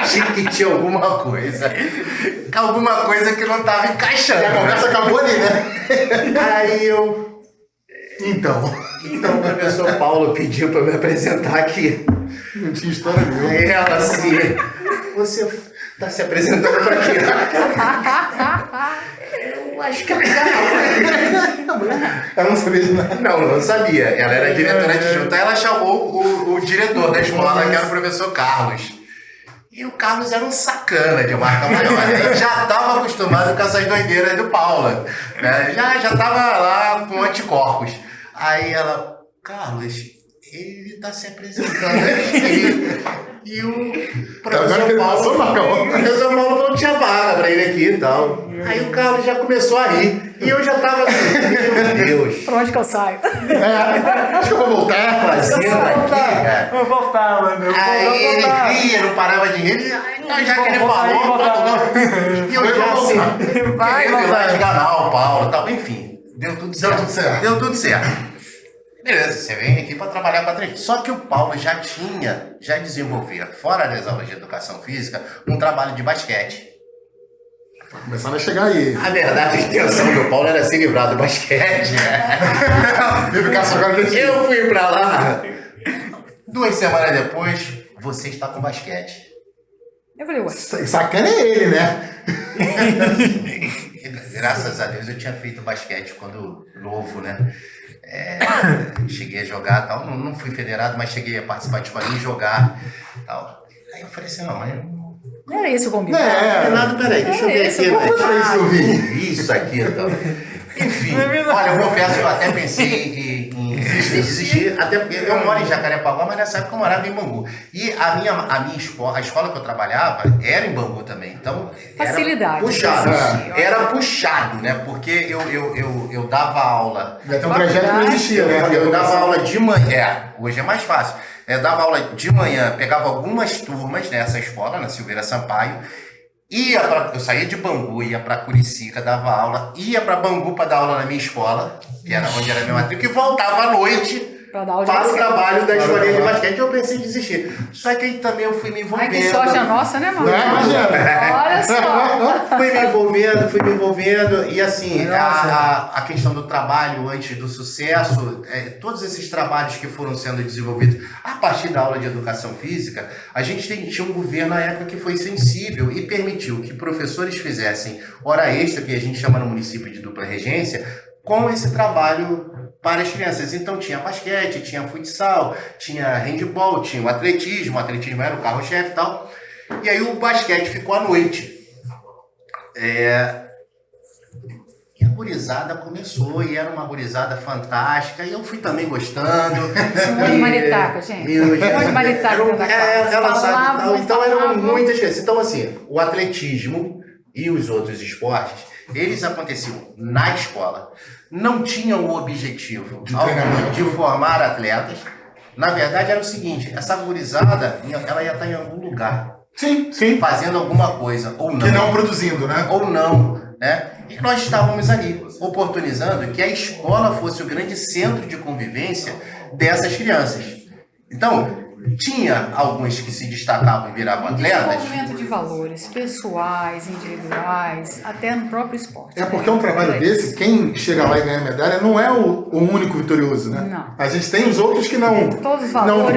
Senti que tinha alguma coisa que não estava encaixando. E a conversa acabou ali, né? Aí eu... Então o professor Paulo pediu para me apresentar aqui. Não tinha história nenhuma. Aí ela assim, você tá se apresentando pra quê? Eu acho que é legal. Ela não sabia de nada. Não sabia. Ela era diretora adjunta. Ela chamou o diretor da escola, que era o professor Carlos. E o Carlos era um sacana de marca maior. Ele já estava acostumado com essas doideiras do Paulo. Né? Já estava lá com anticorpos. Aí ela, Carlos, ele está se apresentando aqui. E o professor Paulo falou que tinha vaga para ele aqui e tal. Aí o Carlos já começou a rir. E eu já estava assim, meu Deus. Pra onde que eu saio? Acho que eu vou voltar. Fazendo aqui, cara. Eu vou voltar, mano. Aí ele ria, não parava de rir. Então, já que ele falou, e eu já assim, querendo ir lá enganar o Paulo e tal. Enfim, deu tudo certo. Beleza, você vem aqui para trabalhar com a atletismo. Só que o Paulo já desenvolvia, fora das aulas de educação física, um trabalho de basquete. Começando a chegar aí. A verdade, a intenção do Paulo era se livrar do basquete. Eu fui pra lá. 2 semanas depois, você está com basquete. Eu falei, ué. Sacana é ele, né? Graças a Deus eu tinha feito basquete quando novo, né? Cheguei a jogar tal. Não fui federado, mas cheguei a participar de escolinha e jogar tal. Aí eu falei assim, não, mas Era isso combinado. Renato, peraí, deixa eu ver aqui. Isso aqui, então. Enfim, olha, eu confesso que eu até pensei em desistir, até porque eu moro em Jacarepaguá, mas nessa época eu morava em Bangu. E a escola que eu trabalhava era em Bangu também, então facilidade. Era puxado, né? Porque eu dava aula. Já tem um trajeto que não existia, né? Eu dava aula de manhã, hoje é mais fácil. Eu dava aula de manhã, pegava algumas turmas nessa escola, na Silveira Sampaio. Eu saía de Bangu, ia para Curicica, dava aula, ia para Bangu para dar aula na minha escola, que era onde era a minha matrícula, e voltava à noite para o trabalho da escolinha de basquete. Eu pensei em desistir. Só que aí também eu fui me envolvendo. Ai, que sorte a nossa, né, mano? Olha só. Fui me envolvendo. E assim, a questão do trabalho antes do sucesso, todos esses trabalhos que foram sendo desenvolvidos a partir da aula de educação física, a gente tinha um governo na época que foi sensível e permitiu que professores fizessem hora extra, que a gente chama no município de dupla regência, com esse trabalho para as crianças. Então tinha basquete, tinha futsal, tinha handball, tinha o atletismo era o carro-chefe e tal. E aí o basquete ficou à noite. E a gurizada começou, e era uma gurizada fantástica, e eu fui também gostando. Simone Maritaca, gente. Simone Maritaca. Ela sabe, então eram muitas coisas. Então assim, o atletismo e os outros esportes, eles aconteciam na escola. Não tinham o objetivo de formar atletas. Na verdade, era o seguinte: essa gurizada, ela ia estar em algum lugar. Sim. Fazendo alguma coisa, ou não. Que não produzindo, né? Ou não, né? E nós estávamos ali, oportunizando que a escola fosse o grande centro de convivência dessas crianças. Então, tinha alguns que se destacavam e viravam atletas. Desenvolvimento de valores pessoais, individuais, até no próprio esporte. Porque um trabalho desse, quem chega lá e ganha medalha não é o único vitorioso, né? Não. A gente tem os outros que não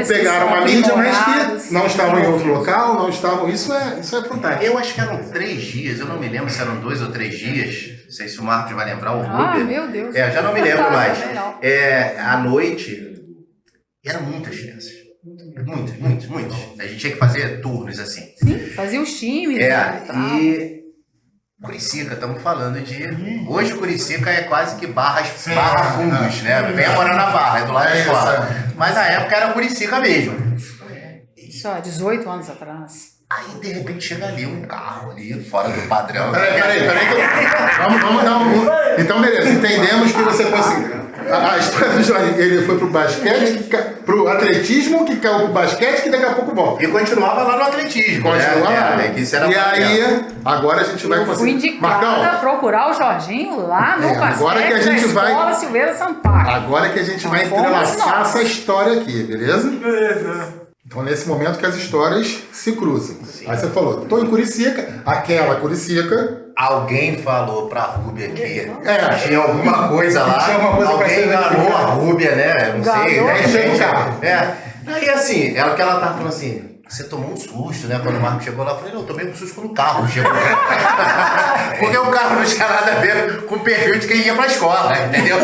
pegaram a mídia, mas que não estavam em outro local, não estavam. Isso é fantástico. Eu acho que eram 3 dias, eu não me lembro se eram 2 ou 3 dias. Não sei se o Marcos vai lembrar, o Rubio. Meu Deus. Eu já não me lembro mais. À noite, eram muitas crianças. Muitas. A gente tinha que fazer turnos assim. Sim, fazia os times. E Curicica, estamos falando de... Hoje Curicica é quase que Barra Fundos, né? Vem morar na Barra, é do lado da escola. Mas na época era Curicica mesmo. Isso há 18 anos atrás. Aí, de repente, chega ali um carro ali, fora do padrão. Peraí. Vamos dar um... Então, beleza. Entendemos que você conseguiu. A história do Jorge, ele foi pro basquete, pro atletismo, que caiu pro basquete, que daqui a pouco volta. E continuava lá no atletismo. Isso era aí, agora a gente vai conseguir. Fui indicada a procurar o Jorginho lá no basquete agora que a gente da Escola Silveira Sampaio. Agora que a gente vai entrelaçar essa história aqui, beleza? Então, nesse momento que as histórias se cruzam. Sim. Aí você falou, tô em Curicica, aquela Curicica. Alguém falou pra Rúbia que tinha alguma coisa lá. Alguém enganou a Rúbia, né? Não sei. Aí assim, ela tava falando assim, você tomou um susto, né? Quando o Marcos chegou lá, eu falei, não, eu tomei um susto quando o carro chegou. Porque o carro não tinha nada a ver com o perfil de quem ia pra escola, entendeu?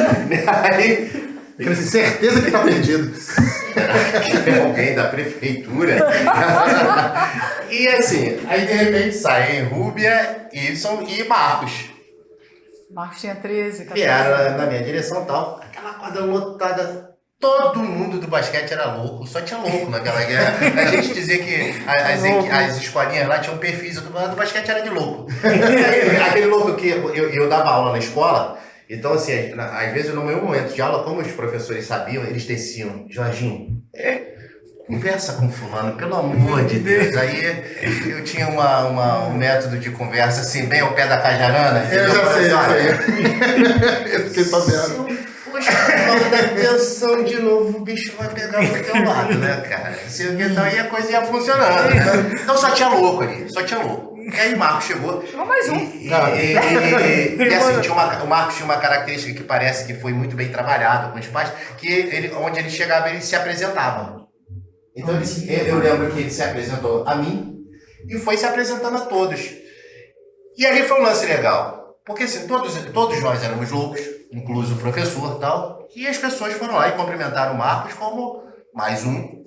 Aí... Eu tenho certeza que tá perdido. Que é alguém da prefeitura. E assim, aí de repente saem Rúbia, Ibson e Marcos. Marcos tinha 13, 14. Vieram na minha direção e tal. Aquela quadra lotada. Todo mundo do basquete era louco, só tinha louco naquela guerra. A gente dizia que as escolinhas lá tinham perfis, do basquete era de louco. Aquele louco que eu dava aula na escola. Então, assim, às vezes no meu momento de aula, como os professores sabiam, eles desciam, Jorginho, conversa com fulano, pelo amor de Deus. Aí eu tinha um método de conversa, assim, bem ao pé da cajarana. Eu já sei. Eu fiquei sabendo. Se eu for chamar da atenção de novo, o bicho vai pegar pro teu lado, né, cara? Então aí a coisa ia funcionando. Então só tinha louco ali, só tinha louco. E aí o Marcos chegou. Chegou mais um. E assim, o Marcos tinha uma característica que parece que foi muito bem trabalhada com os pais, que onde ele chegava, ele se apresentava. Então eu lembro que ele se apresentou a mim e foi se apresentando a todos. E aí foi um lance legal. Porque assim, todos nós éramos loucos, incluso o professor e tal, e as pessoas foram lá e cumprimentaram o Marcos como mais um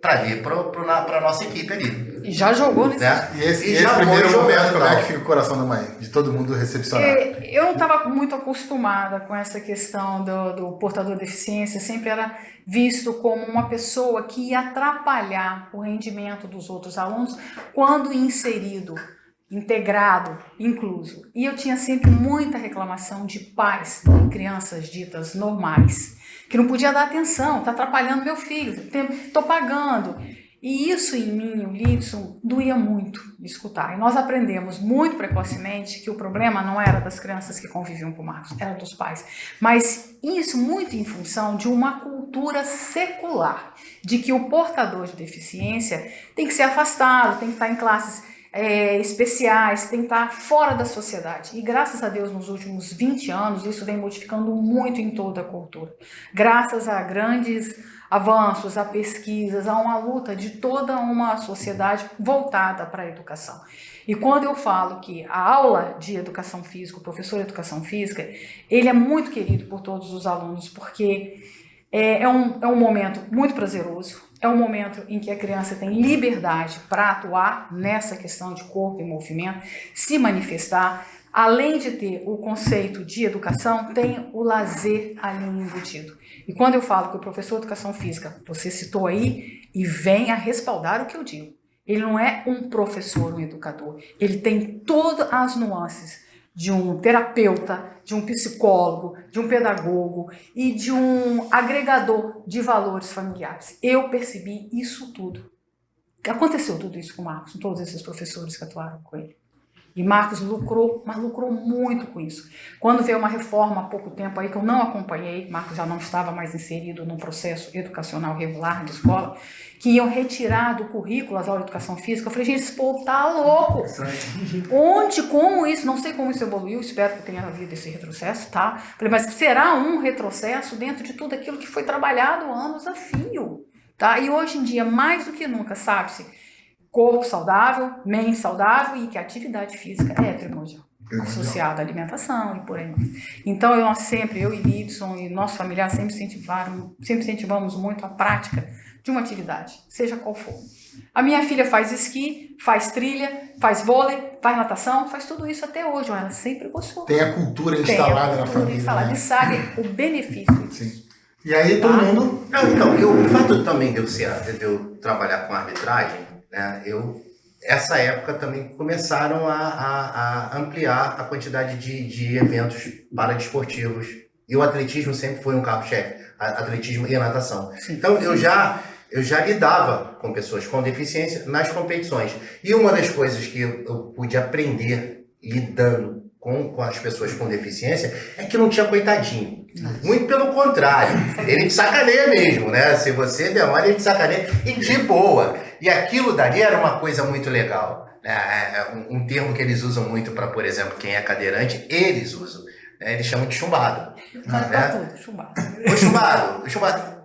para vir para a nossa equipe ali. E já jogou nesse né? E esse já primeiro foi momento, jogando, como é tal. que fica o coração da mãe? De todo mundo recepcionado. Eu não estava muito acostumada com essa questão do portador de deficiência, sempre era visto como uma pessoa que ia atrapalhar o rendimento dos outros alunos quando inserido, integrado, incluso. E eu tinha sempre muita reclamação de pais de crianças ditas normais, que não podia dar atenção, está atrapalhando meu filho, estou pagando. E isso em mim, o Lidson, doía muito de escutar. E nós aprendemos muito precocemente que o problema não era das crianças que conviviam com o Marcos, era dos pais. Mas isso muito em função de uma cultura secular, de que o portador de deficiência tem que ser afastado, tem que estar em classes especiais, tem que estar fora da sociedade. E graças a Deus, nos últimos 20 anos, isso vem modificando muito em toda a cultura. Graças a grandes avanços, a pesquisas, a uma luta de toda uma sociedade voltada para a educação. E quando eu falo que a aula de educação física, o professor de educação física, ele é muito querido por todos os alunos, porque é um momento muito prazeroso, é um momento em que a criança tem liberdade para atuar nessa questão de corpo e movimento, se manifestar. Além de ter o conceito de educação, tem o lazer ali embutido. E quando eu falo que o professor de educação física, você citou aí, e vem a respaldar o que eu digo, ele não é um professor, um educador, ele tem todas as nuances de um terapeuta, de um psicólogo, de um pedagogo e de um agregador de valores familiares. Eu percebi isso tudo. Aconteceu tudo isso com o Marcos, com todos esses professores que atuaram com ele. E Marcos lucrou, mas lucrou muito com isso. Quando veio uma reforma há pouco tempo aí que eu não acompanhei, Marcos já não estava mais inserido num processo educacional regular de escola, que iam retirar do currículo as aulas de educação física. Eu falei, gente, esse povo tá louco. Onde, como isso? Não sei como isso evoluiu, espero que tenha havido esse retrocesso, tá? Falei, mas será um retrocesso dentro de tudo aquilo que foi trabalhado anos a fio, tá? E hoje em dia, mais do que nunca, sabe-se, corpo saudável, mente saudável e que a atividade física é primordial, associada à alimentação e por aí. Então, eu e Lidson e nossos familiares sempre incentivamos muito a prática de uma atividade, seja qual for. A minha filha faz esqui, faz trilha, faz vôlei, faz natação, faz tudo isso até hoje. Ela sempre gostou. Tem a cultura instalada na família. Instalada, né? E sabe o benefício. Sim. E aí todo mundo... Não, então, o fato também de eu trabalhar com arbitragem, né, essa época também começaram a ampliar a quantidade de eventos paradesportivos. E o atletismo sempre foi um carro-chefe, atletismo e a natação. Sim. Então eu já lidava com pessoas com deficiência nas competições. E uma das coisas que eu pude aprender lidando com as pessoas com deficiência é que não tinha coitadinho. Muito pelo contrário, ele te sacaneia mesmo, né? Se você demora, ele te sacaneia e de boa. E aquilo dali era uma coisa muito legal. Um termo que eles usam muito para, por exemplo, quem é cadeirante, eles usam. Né? Eles chamam de chumbado. Né? Tudo, chumbado. O chumbado.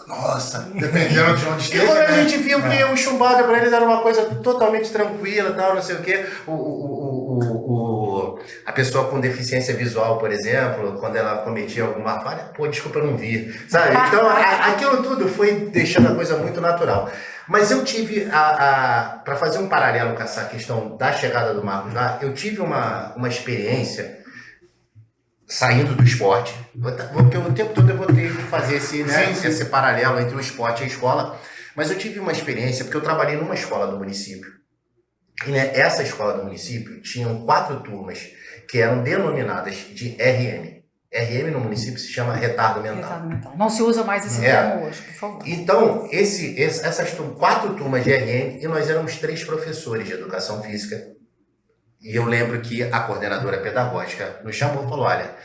Nossa, Dependendo de onde e esteja, quando a né? gente viu que o chumbado para eles era uma coisa totalmente tranquila, tal, não sei o quê, a pessoa com deficiência visual, por exemplo, quando ela cometia alguma falha, pô, desculpa, eu não vi, sabe? Então, aquilo tudo foi deixando a coisa muito natural. Mas eu tive, para fazer um paralelo com essa questão da chegada do Marcos lá, eu tive uma experiência saindo do esporte, porque o tempo todo eu vou ter que fazer esse paralelo entre o esporte e a escola, mas eu tive uma experiência, porque eu trabalhei numa escola do município, e essa escola do município tinham 4 turmas que eram denominadas de RM. RM no município se chama retardo mental. Não se usa mais esse termo hoje, por favor. Então, essas 4 turmas de RM, e nós éramos 3 professores de educação física. E eu lembro que a coordenadora pedagógica nos chamou e falou, olha,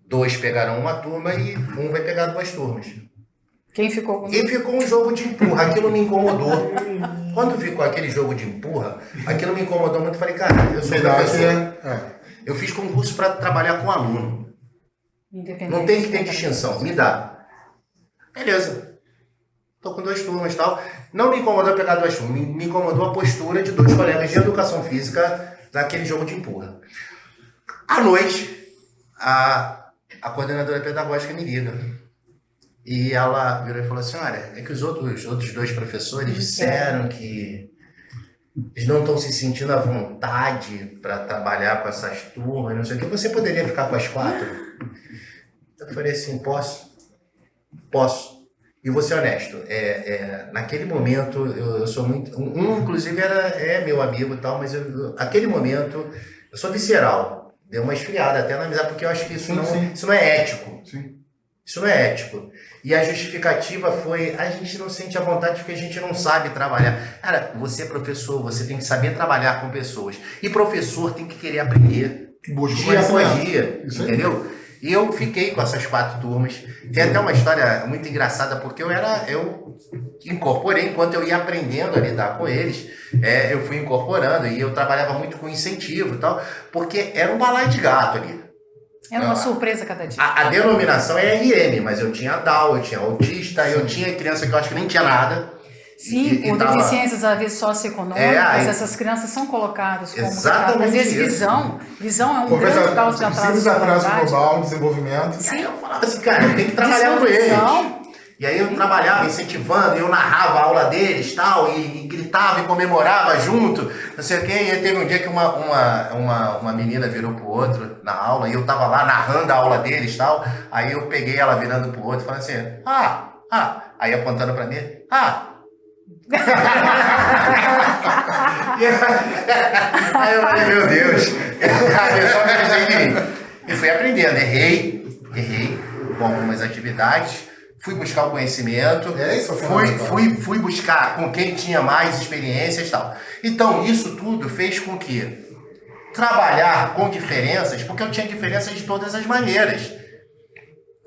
2 pegarão uma turma e um vai pegar 2 turmas. Quem ficou com... E ficou um jogo de empurra, aquilo me incomodou. Quando ficou aquele jogo de empurra, aquilo me incomodou muito. Falei, cara, eu sou professor. Eu fiz concurso para trabalhar com aluno. Não tem que ter distinção, me dá. Beleza. Tô com 2 turmas e tal. Não me incomodou pegar 2 turmas, me incomodou a postura de 2 colegas de educação física naquele jogo de empurra. À noite, a coordenadora pedagógica me liga. E ela virou e falou assim, olha, é que os outros dois professores disseram que eles não estão se sentindo à vontade para trabalhar com essas turmas, não sei o que, você poderia ficar com as 4? Eu falei assim, posso. E vou ser honesto, naquele momento eu sou muito... inclusive é meu amigo e tal, mas aquele momento eu sou visceral. Deu uma esfriada até na amizade, porque eu acho que isso não é ético. Sim. Isso não é ético. E a justificativa foi, a gente não sente a vontade porque a gente não sabe trabalhar. Cara, você é professor, você tem que saber trabalhar com pessoas. E professor tem que querer aprender dia após dia, entendeu? E eu fiquei com essas 4 turmas. Tem até uma história muito engraçada, porque eu incorporei, enquanto eu ia aprendendo a lidar com eles, eu fui incorporando, e eu trabalhava muito com incentivo e tal, porque era um balaio de gato ali. Era uma surpresa cada dia. A denominação é RM, mas eu tinha Down, eu tinha autista, eu tinha criança que eu acho que nem tinha nada. Sim, com deficiências às vezes socioeconômicas, essas crianças são colocadas como exatamente às vezes isso. visão é um grande causa de atraso global, desenvolvimento. Sim. Aí eu falava assim, cara, eu tenho que trabalhar com eles. E aí eu trabalhava incentivando, eu narrava a aula deles tal, e gritava e comemorava junto, não sei o quê. E aí teve um dia que uma menina virou pro outro na aula, e eu tava lá narrando a aula deles tal. Aí eu peguei ela virando pro outro e falando assim, aí apontando pra mim, Aí eu falei, meu Deus. Aí eu só pensei em mim. E fui aprendendo, errei com algumas atividades, fui buscar o conhecimento, fui buscar com quem tinha mais experiências e tal. Então, isso tudo fez com que trabalhar com diferenças, porque eu tinha diferenças de todas as maneiras.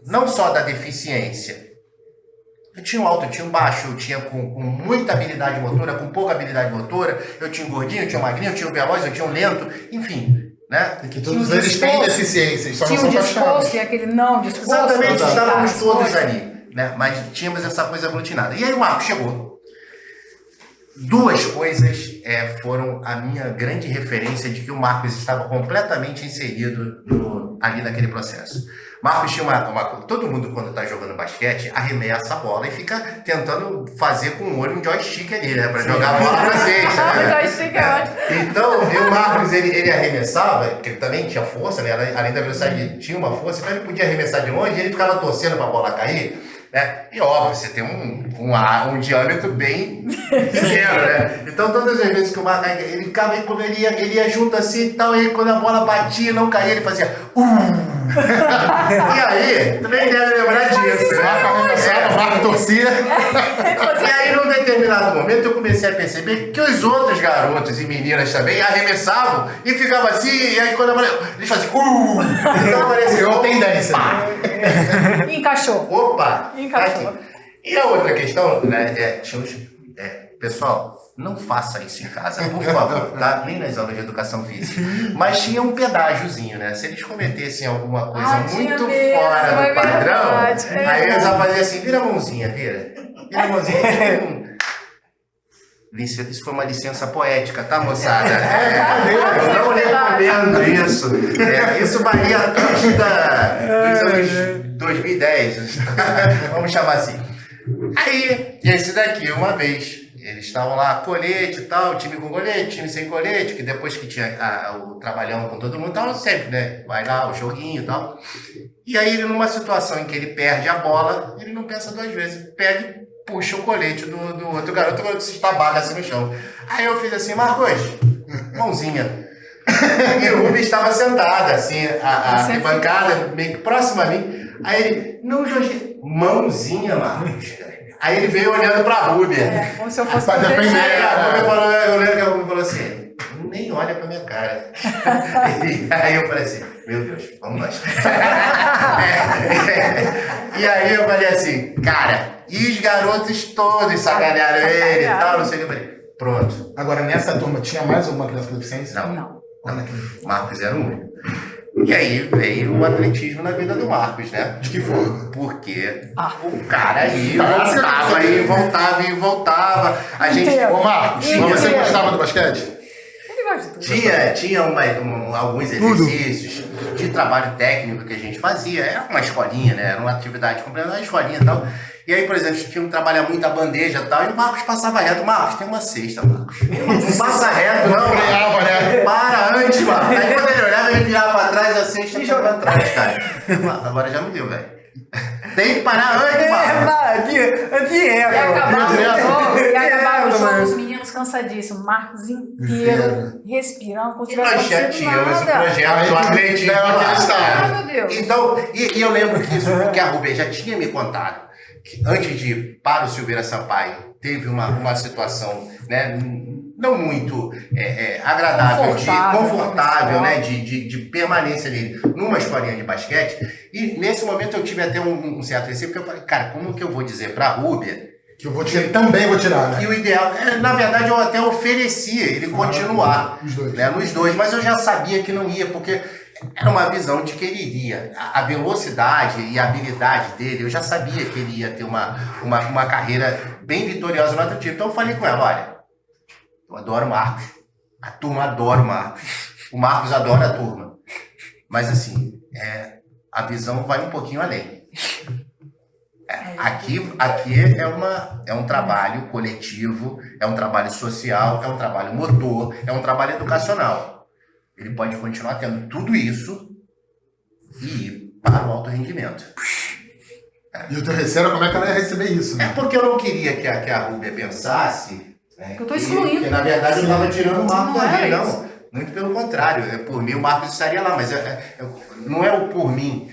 Não só da deficiência. Eu tinha um alto, eu tinha um baixo, eu tinha com muita habilidade motora, com pouca habilidade motora, eu tinha um gordinho, eu tinha um magrinho, eu tinha um veloz, eu tinha um lento, enfim, né? E que todos eles têm deficiências, só tinha não são disposto e aquele não disposto. Exatamente, estávamos todos ali, né? Mas tínhamos essa coisa aglutinada. E aí o Marcos chegou. 2 coisas foram a minha grande referência de que o Marcos estava completamente inserido ali naquele processo. Marcos tinha todo mundo, quando está jogando basquete, arremessa a bola e fica tentando fazer com o olho um joystick ali, né? Para jogar a bola pra cesta. O joystick é ótimo. Então, o Marcos, ele arremessava, porque ele também tinha força, né? Além da velocidade, tinha uma força, então ele podia arremessar de longe e ele ficava torcendo para a bola cair. E óbvio, você tem um diâmetro bem pequeno, né? Então todas as vezes que o Marcos, ele ficava, quando ele ia junto assim e tal, e quando a bola batia e não caía, ele fazia E aí, também deve lembrar disso, né? O Marco torcia. E aí, num determinado momento, eu comecei a perceber que os outros garotos e meninas também arremessavam e ficavam assim, e aí quando eles faziam Então parecia tendência. Encaixou. Opa! Encaixou. E a outra questão, né, pessoal, não faça isso em casa, por favor, tá? Nem nas aulas de educação física. Mas tinha um pedágiozinho, né? Se eles cometessem alguma coisa muito fora do padrão, aí eles já faziam assim, vira a mãozinha, vira a mãozinha. Isso foi uma licença poética, tá, moçada? Eu não recomendo isso. Isso varia antes dos anos 2010. Vamos chamar assim. Aí, esse daqui, uma vez, eles estavam lá, colete e tal, time com colete, time sem colete, que depois que tinha o trabalhão com todo mundo, tava sempre, né? Vai lá, o joguinho e tal. E aí, ele, numa situação em que ele perde a bola, ele não pensa 2 vezes. Pega e puxa o colete do outro garoto, o garoto se estabaca assim no chão. Aí eu fiz assim, Marcos, mãozinha. E o Rubens estava sentada, assim, a bancada, meio que próxima a mim. Aí ele, não, Jorge, mãozinha, Marcos. Aí ele veio olhando pra Rubia. Como se eu fosse pra defender. Eu lembro que a Rubia falou assim, nem olha pra minha cara. Aí eu falei assim, meu Deus, vamos nós. E aí eu falei assim, cara, e os garotos todos sacanearam ele e tal, não sei o que. Eu falei, pronto. Agora, nessa turma, tinha mais alguma criança com deficiência? Não. Marcos era o único. E aí veio o atletismo na vida do Marcos, né? De que forma? Porque o cara voltava. A gente... Ô Marcos, mas você gostava do basquete? Ele gosta de Tinha alguns exercícios de trabalho técnico que a gente fazia. Era uma escolinha, né? Era uma atividade completa, uma escolinha e tal. E aí, por exemplo, tinha que trabalhar muito a bandeja e tal, e o Marcos passava reto. Marcos, tem uma cesta, Marcos. Não passa reto, não. Freava, né? Para antes, mano. Aí quando ele olhava, ele virava pra trás a cesta e jogava pra trás, cara. Agora já não deu, velho. Tem que parar antes, mano. E acabava o jogo, os meninos cansadíssimos, Marcos inteiro, respirando, como se E nós tivesse já acontecido tínhamos o nada. projeto do Atlético. Ai, meu Deus. Então, e eu lembro que isso, porque a Rubia já tinha me contado, que antes de ir para o Silveira Sampaio, teve uma situação, né, não muito agradável, confortável, né, de permanência dele numa escolinha de basquete. E nesse momento eu tive até um certo receio, porque eu falei, cara, como que eu vou dizer para a Rúbia Que eu também vou tirar, né? que o ideal... na verdade, eu até oferecia ele continuar nos dois. né, nos dois, mas eu já sabia que não ia, porque era uma visão de que ele iria. A velocidade e a habilidade dele, eu já sabia que ele ia ter uma carreira bem vitoriosa no outro time. Então eu falei com ela, olha, eu adoro o Marcos, a turma adora o Marcos, o Marcos adora a turma, mas assim, a visão vai um pouquinho além. Aqui é um trabalho coletivo, é um trabalho social, é um trabalho motor, é um trabalho educacional. Ele pode continuar tendo tudo isso e ir para o alto rendimento. E o teu receio era como é que ela ia receber isso, né? É porque eu não queria que a Rúbia pensasse... né, Eu tô excluindo. que na verdade eu estava tirando o Marcos Não dali, era não. isso. Muito pelo contrário. Por mim o Marcos estaria lá, mas não é o por mim.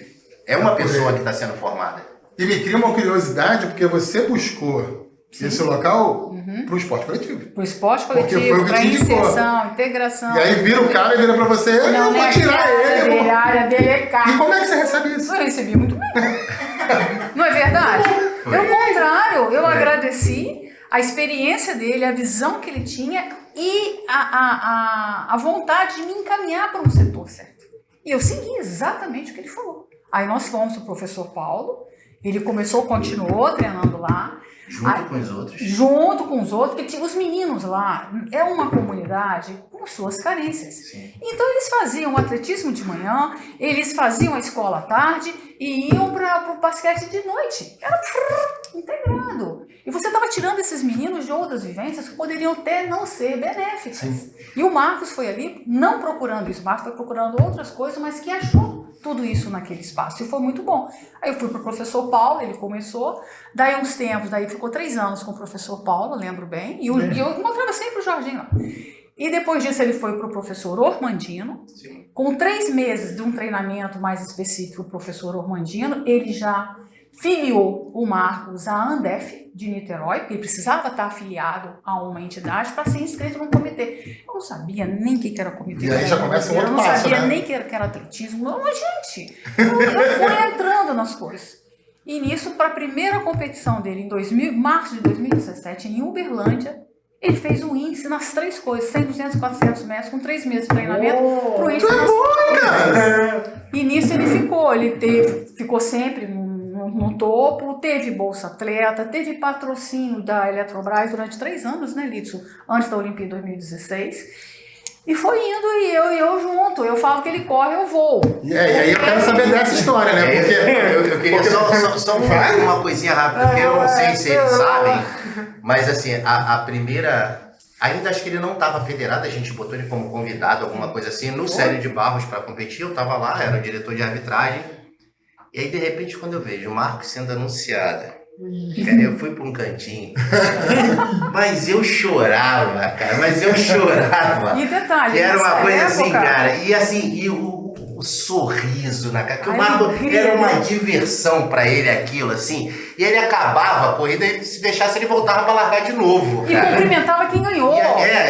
É uma pessoa que está sendo formada. E me cria uma curiosidade, porque você buscou esse local para o esporte coletivo. Pro esporte Porque foi o coletivo, que pra te indicou. inserção, integração. E aí vira o cara e vira pra você, eu Não, vou né? tirar ele. A área dele é E carne. como é que você recebe isso? Eu recebi muito bem. Não é verdade? Pelo contrário, eu agradeci a experiência dele, a visão que ele tinha e a vontade de me encaminhar para um setor certo. E eu segui exatamente o que ele falou. Aí nós fomos para o professor Paulo, ele continuou treinando lá. Junto com os outros. Junto com os outros, porque tinha os meninos lá. É uma comunidade com suas carências. Sim. Então eles faziam o atletismo de manhã, eles faziam a escola à tarde e iam para o basquete de noite. Era integrado. E você estava tirando esses meninos de outras vivências que poderiam até não ser benéficas. Sim. E o Marcos foi ali não procurando isso, o Marcos foi procurando outras coisas, mas que achou tudo isso naquele espaço. E foi muito bom. Aí eu fui para o professor Paulo, ele começou. Daí uns tempos, daí ficou 3 anos com o professor Paulo, lembro bem. E eu encontrava sempre o Jorginho lá. E depois disso ele foi para o professor Ormandino. Sim. Com 3 meses de um treinamento mais específico do professor Ormandino, ele já filiou o Marcos à Andef de Niterói, porque ele precisava estar afiliado a uma entidade para ser inscrito num comitê. Eu não sabia nem o que era comitê. E aí já começa um outro Eu não passo, sabia né? nem o que era atletismo. Não, mas, gente, eu fui entrando nas coisas. E nisso, para a primeira competição dele, em março de 2017, em Uberlândia, ele fez um índice nas 3 coisas, 100, 200, 400 metros, com 3 meses de treinamento, pro índice nas... E nisso ele ficou sempre no topo, teve Bolsa Atleta, teve patrocínio da Eletrobras durante 3 anos, né, Litso? Antes da Olimpíada 2016. E foi indo e eu junto. Eu falo que ele corre, eu vou. E aí eu quero saber dessa história, né? Porque Eu queria só uma coisinha rápida, porque eu não sei se eles sabem, mas assim, a primeira... Ainda acho que ele não estava federado, a gente botou ele como convidado, alguma coisa assim, no Série de Barros para competir. Eu estava lá, era o diretor de arbitragem. E aí, de repente, quando eu vejo o Marcos sendo anunciado, cara, eu fui para um cantinho, mas eu chorava, cara, E detalhe, que era uma nessa coisa assim, época- cara, e assim, o sorriso na cara, que o A Marco alegria, era uma né? diversão pra ele aquilo, assim, e ele acabava a corrida e se deixasse ele voltava pra largar de novo, E cara. cumprimentava quem ganhou.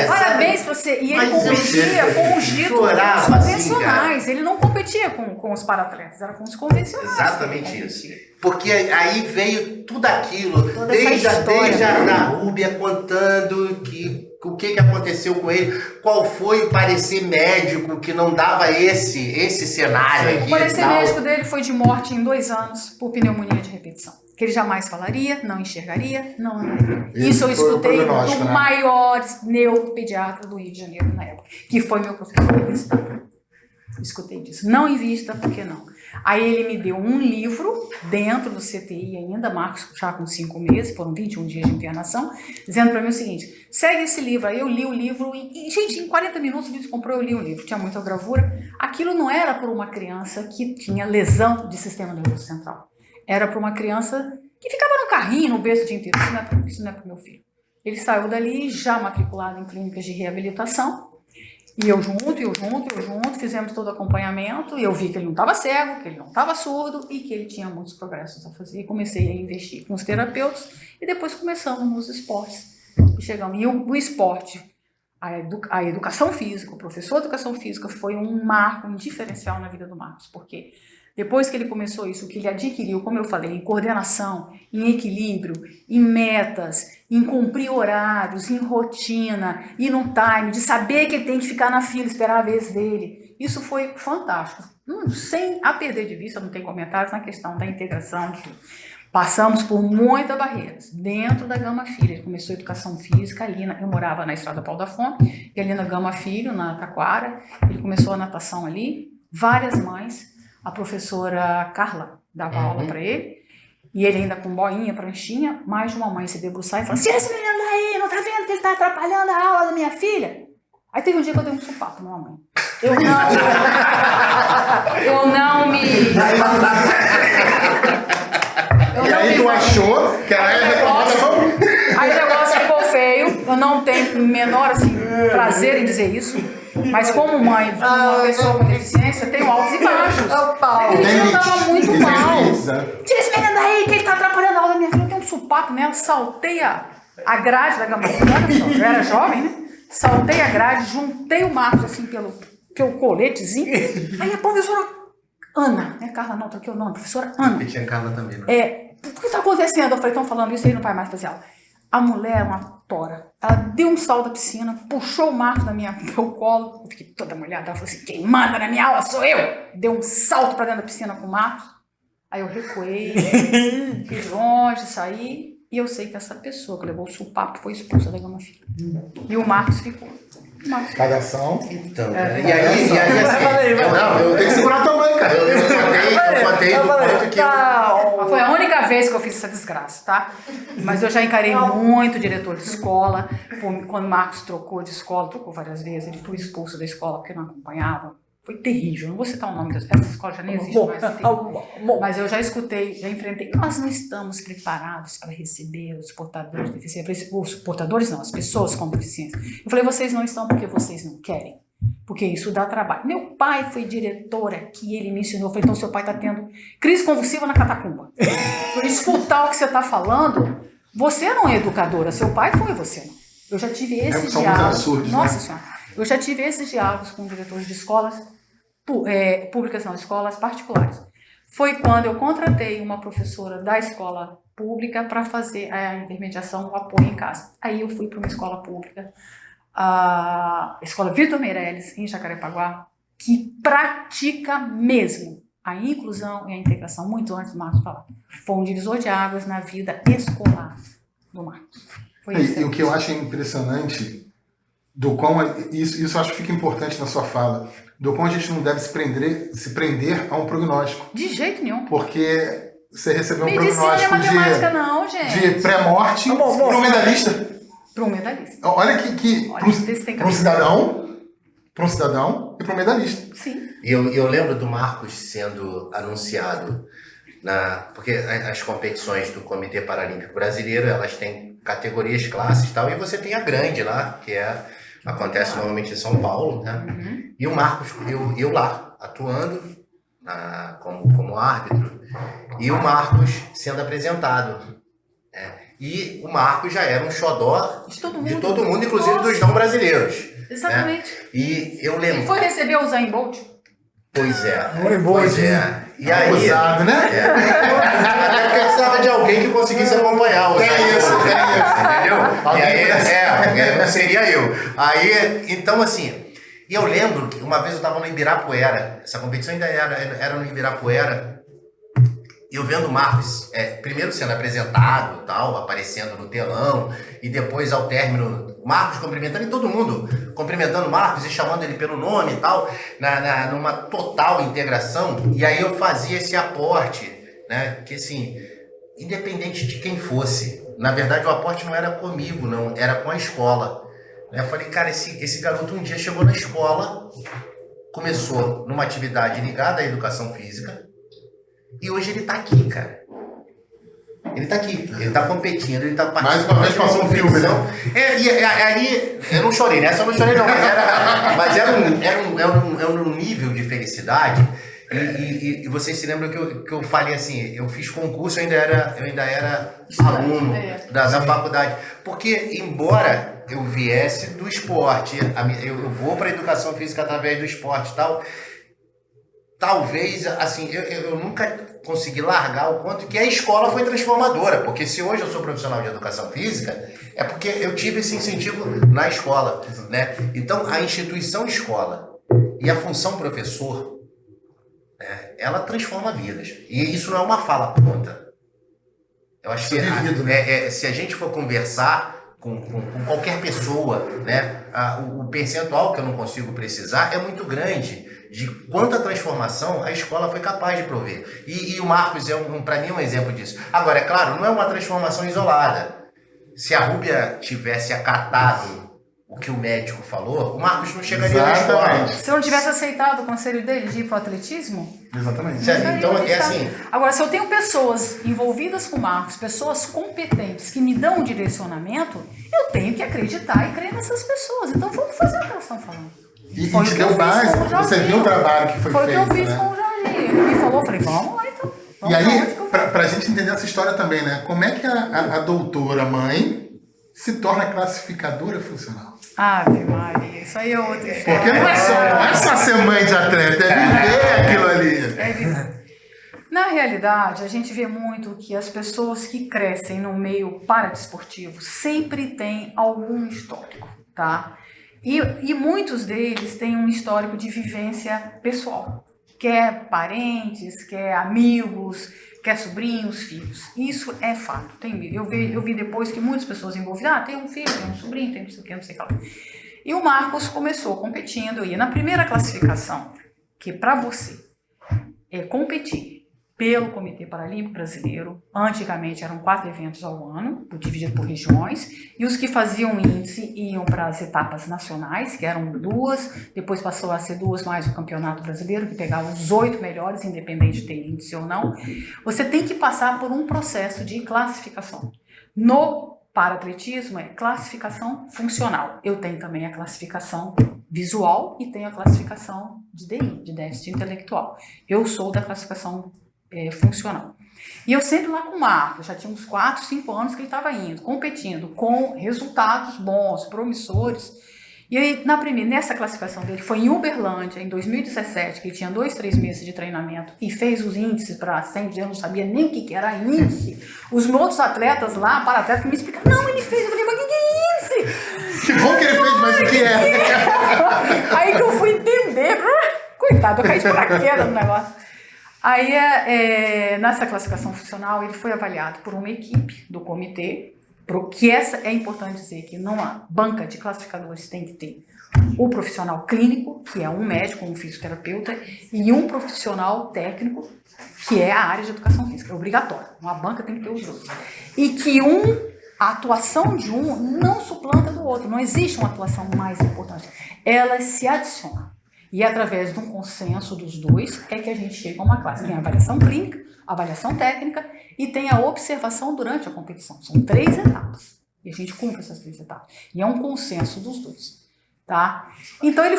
Parabéns pra você. E ele Mas eu competia com os ditos chorava, assim, convencionais. Ele não competia com os paratletas, era com os convencionais. Exatamente isso. Porque aí veio tudo aquilo, Toda essa desde história. a Rúbia contando que O que aconteceu com ele? Qual foi o parecer médico que não dava esse cenário aqui? O parecer médico dele foi de morte em 2 anos por pneumonia de repetição. Que ele jamais falaria, não enxergaria, não andaria. Isso eu escutei do maior neuropediatra do Rio de Janeiro na época, que foi meu professor de estado. Escutei disso. Não invista, por que não? Aí ele me deu um livro, dentro do CTI ainda, Marcos, já com 5 meses, foram 21 dias de internação, dizendo para mim o seguinte, segue esse livro. Aí eu li o livro e gente, em 40 minutos o livro comprou, eu li o livro, tinha muita gravura. Aquilo não era por uma criança que tinha lesão de sistema nervoso central. Era para uma criança que ficava no carrinho, no berço o dia inteiro. Isso não é para o meu filho. Ele saiu dali já matriculado em clínicas de reabilitação. E eu junto, fizemos todo o acompanhamento. E eu vi que ele não estava cego, que ele não estava surdo e que ele tinha muitos progressos a fazer. E comecei a investir com os terapeutas e depois começamos nos esportes. E chegamos. E o esporte, a educação física, o professor de educação física foi um marco, um diferencial na vida do Marcos. Porque depois que ele começou isso, o que ele adquiriu, como eu falei, em coordenação, em equilíbrio, em metas, em cumprir horários, em rotina, ir no time, de saber que ele tem que ficar na fila, esperar a vez dele. Isso foi fantástico. Sem a perder de vista, não tem comentários na questão da integração de tudo. Passamos por muitas barreiras. Dentro da Gama Filho, ele começou a educação física, ali eu morava na Estrada Pau da Fome, e ali na Gama Filho, na Taquara, ele começou a natação ali, várias mães. A professora Carla dava aula para ele, e ele ainda com boinha, pranchinha, mais de uma mãe se debruçar e falar, tira esse menino daí, não tá vendo que ele tá atrapalhando a aula da minha filha? Aí teve um dia que eu dei um supapo numa mãe. Eu não me... E aí tu achou que ela ia reclamar da mão? Aí o negócio ficou feio, eu não tenho menor assim, prazer em dizer isso, mas como mãe de uma pessoa com deficiência, tenho altos e baixos. Aquele dia eu tava muito mal. Tira esse menino daí, que ele tá atrapalhando a aula da minha filha. Eu tenho um supapo nela, saltei a grade da Gama Filho, eu era jovem, né? Saltei a grade, juntei o Marcos assim pelo coletezinho. Aí a professora Ana, né? Carla não, troquei o nome, professora Ana. E tinha Carla também, né? O que tá acontecendo? Eu falei, estão falando isso, ele não vai mais fazer aula. A mulher é uma tora. Ela deu um salto da piscina, puxou o Marcos no meu colo. Eu fiquei toda molhada. Ela falou assim, quem manda na minha aula sou eu. Deu um salto pra dentro da piscina com o Marcos. Aí eu recuei, fiz longe, saí. E eu sei que essa pessoa que levou o supapo foi expulsa da Gama Filho. E o Marcos ficou. Cagação. Então, e aí assim, eu tenho que segurar tua mãe, cara. Eu contei do ponto que Foi a única vez que eu fiz essa desgraça, tá? Mas eu já encarei muito diretor de escola. Quando o Marcos trocou de escola, trocou várias vezes, ele foi expulso da escola porque não acompanhava. Foi terrível, não vou citar o nome dessa escola, já nem existe mais. Mas eu já escutei, já enfrentei. Nós não estamos preparados para receber os portadores de deficiência. Os portadores não, as pessoas com deficiência. Eu falei, vocês não estão porque vocês não querem. Porque isso dá trabalho. Meu pai foi diretor aqui, ele me ensinou. Eu falei, então seu pai está tendo crise convulsiva na catacumba. Por escutar o que você está falando, você não é educadora, seu pai foi, você não. Eu já tive esses diálogos. Nossa Senhora. Eu já tive esses diálogos com diretores de escolas públicas, não, escolas particulares. Foi quando eu contratei uma professora da escola pública para fazer a intermediação, o apoio em casa. Aí eu fui para uma escola pública, a Escola Vitor Meirelles, em Jacarepaguá, que pratica mesmo a inclusão e a integração, muito antes do Marcos falar. Foi um divisor de águas na vida escolar do Marcos. E o que eu acho impressionante, do quão isso eu acho que fica importante na sua fala, do quão a gente não deve se prender a um prognóstico. De jeito nenhum. Porque você recebeu um Medicina prognóstico não é matemática, não, gente. de pré-morte para um medalhista. Para um medalhista. Olha que para um cidadão e para um medalhista. Sim. Eu lembro do Marcos sendo anunciado, porque as competições do Comitê Paralímpico Brasileiro, elas têm categorias, classes e tal, e você tem a grande lá, que acontece normalmente em São Paulo, né? Uhum. E o Marcos, eu lá, atuando como árbitro, e o Marcos sendo apresentado. E o Marcos já era um xodó de todo mundo, inclusive dos não brasileiros. Exatamente. E eu lembro... Ele foi receber o Usain Bolt. Pois é. Pois é. E aí... Abusado, né? Até porque precisava de alguém que conseguisse acompanhar o entendeu? E aí, seria eu. Aí, então assim... E eu lembro que uma vez eu estava no Ibirapuera, essa competição ainda era no Ibirapuera, e eu vendo o Marcos, primeiro sendo apresentado, tal, aparecendo no telão, e depois ao término, o Marcos cumprimentando, e todo mundo cumprimentando o Marcos e chamando ele pelo nome e tal, numa total integração, e aí eu fazia esse aporte, né, que assim, independente de quem fosse, na verdade o aporte não era comigo, não, era com a escola. Eu falei, cara, esse garoto um dia chegou na escola, começou numa atividade ligada à educação física, e hoje ele tá aqui, cara. Ele tá aqui, ele tá competindo, ele tá Mais participando. uma vez passou um filme, né? Aí eu não chorei, nessa eu não chorei não, mas era um nível de felicidade. E vocês se lembram que eu falei assim, eu fiz concurso, eu ainda era aluno da faculdade. Porque, embora eu viesse do esporte, eu vou para a educação física através do esporte e tal, talvez, assim, eu nunca consegui largar o quanto que a escola foi transformadora, porque se hoje eu sou profissional de educação física, é porque eu tive esse incentivo na escola, né? Então, a instituição escola e a função professor, ela transforma vidas. E isso não é uma fala pronta. Eu acho que se a gente for conversar com qualquer pessoa, né, o percentual que eu não consigo precisar é muito grande de quanta transformação a escola foi capaz de prover. E o Marcos para mim, um exemplo disso. Agora, é claro, não é uma transformação isolada. Se a Rúbia tivesse acatado o que o médico falou, o Marcos não chegaria na escola. Se eu não tivesse aceitado o conselho dele de ir para o atletismo... Exatamente. Então, é assim... Agora, se eu tenho pessoas envolvidas com o Marcos, pessoas competentes que me dão um direcionamento, eu tenho que acreditar e crer nessas pessoas. Então, vamos fazer o que elas estão falando. E te deu base, você viu o trabalho que foi feito, Foi o que eu fiz com o Jardim. Ele me falou, eu falei, vamos lá então. E aí, pra gente entender essa história também, né? Como é que a doutora mãe se torna classificadora funcional? Ave Maria, isso aí é outra história. Porque não é só ser mãe de atleta, é viver aquilo ali. É viver. Na realidade, a gente vê muito que as pessoas que crescem no meio paradesportivo sempre têm algum histórico, tá? E muitos deles têm um histórico de vivência pessoal. Quer parentes, quer amigos, quer sobrinhos, filhos. Isso é fato. Eu vi depois que muitas pessoas envolvidas, tem um filho, tem um sobrinho, tem não sei o que, não sei o que lá. E o Marcos começou competindo, e na primeira classificação, que para você competir pelo Comitê Paralímpico Brasileiro, antigamente eram 4 eventos ao ano, dividido por regiões, e os que faziam índice iam para as etapas nacionais, que eram 2, depois passou a ser 2 mais o Campeonato Brasileiro, que pegava os 8 melhores, independente de ter índice ou não. Você tem que passar por um processo de classificação. No para-atletismo é classificação funcional. Eu tenho também a classificação visual e tenho a classificação de DI, de déficit intelectual. Eu sou da classificação funcional. E eu sempre lá com o Marcos, já tinha uns 4, 5 anos que ele estava indo, competindo, com resultados bons, promissores. E aí, nessa classificação dele, foi em Uberlândia, em 2017, que ele tinha 2, 3 meses de treinamento e fez os índices para 100 dias, eu não sabia nem o que era índice. Os meus outros atletas lá, para-atletas, que me explicaram, não, ele fez, eu falei, mas o que é índice? Que bom que ele fez, mas o que é? Aí que eu fui entender, coitado, eu caí de paraquedas no negócio. Aí, nessa classificação funcional, ele foi avaliado por uma equipe do comitê, que essa é importante dizer que numa banca de classificadores tem que ter o profissional clínico, que é um médico, um fisioterapeuta, e um profissional técnico, que é a área de educação física, é obrigatório. Uma banca tem que ter os dois. E que a atuação de um não suplanta do outro, não existe uma atuação mais importante. Elas se adicionam. E através de um consenso dos dois é que a gente chega a uma classe. Tem a avaliação clínica, a avaliação técnica e tem a observação durante a competição. São 3 etapas. E a gente cumpre essas 3 etapas. E é um consenso dos dois. Tá? Então ele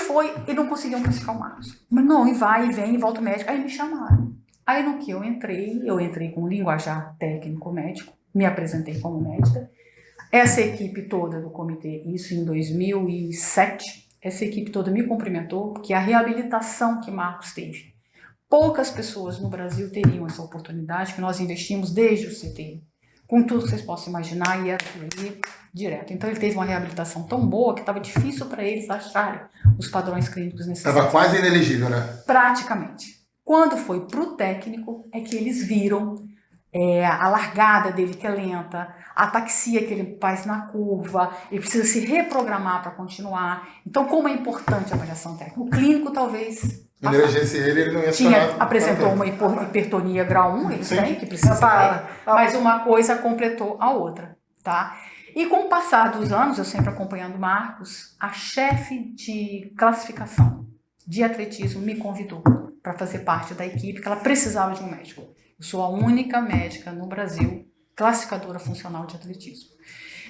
não conseguiu classificar o Marcos. Mas não, e vai, e vem, e volta o médico. Aí me chamaram. Aí no que eu entrei com um linguajar técnico médico, me apresentei como médica. Essa equipe toda do comitê, isso em 2007, essa equipe toda me cumprimentou, porque a reabilitação que Marcos teve, poucas pessoas no Brasil teriam essa oportunidade, que nós investimos desde o CTI, com tudo que vocês possam imaginar, e era por ali direto. Então ele teve uma reabilitação tão boa que estava difícil para eles acharem os padrões clínicos necessários. Estava quase inelegível, né? Praticamente. Quando foi para o técnico, é que eles viram a largada dele que é lenta, a ataxia que ele faz na curva, ele precisa se reprogramar para continuar. Então, como é importante a avaliação técnica? O clínico talvez Emergência ele não ia apresentou uma hipertonia grau 1, eles têm, que precisa mas uma coisa completou a outra, tá? E com o passar dos anos, eu sempre acompanhando o Marcos, a chefe de classificação de atletismo me convidou para fazer parte da equipe, que ela precisava de um médico. Eu sou a única médica no Brasil classificadora funcional de atletismo.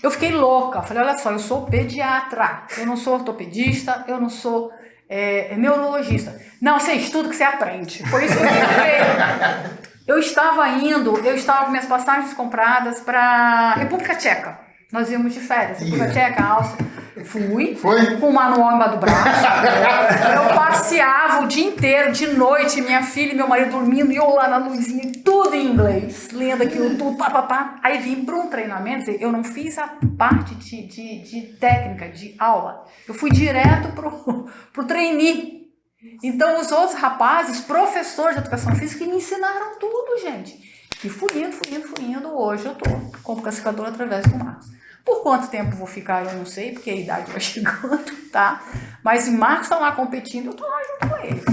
Eu fiquei louca, falei, olha só, eu sou pediatra, eu não sou ortopedista, eu não sou neurologista. Não, você estuda que você aprende. Foi isso que eu fiquei. Eu estava com minhas passagens compradas para República Tcheca. Nós íamos de férias, República Tcheca, Áustria. Fui com o manual embaixo do braço. Eu passeava o dia inteiro, de noite, minha filha e meu marido dormindo, e eu lá na luzinha, tudo em inglês, lendo aquilo tudo, pá. Aí vim para um treinamento, eu não fiz a parte de técnica, de aula. Eu fui direto pro trainee. Então, os outros rapazes, professores de educação física, que me ensinaram tudo, gente. E fui indo. Hoje eu tô como classificadora através do Marcos. Por quanto tempo vou ficar, eu não sei, porque a idade vai chegando, tá? Mas o Marcos está lá competindo, eu tô lá junto com ele.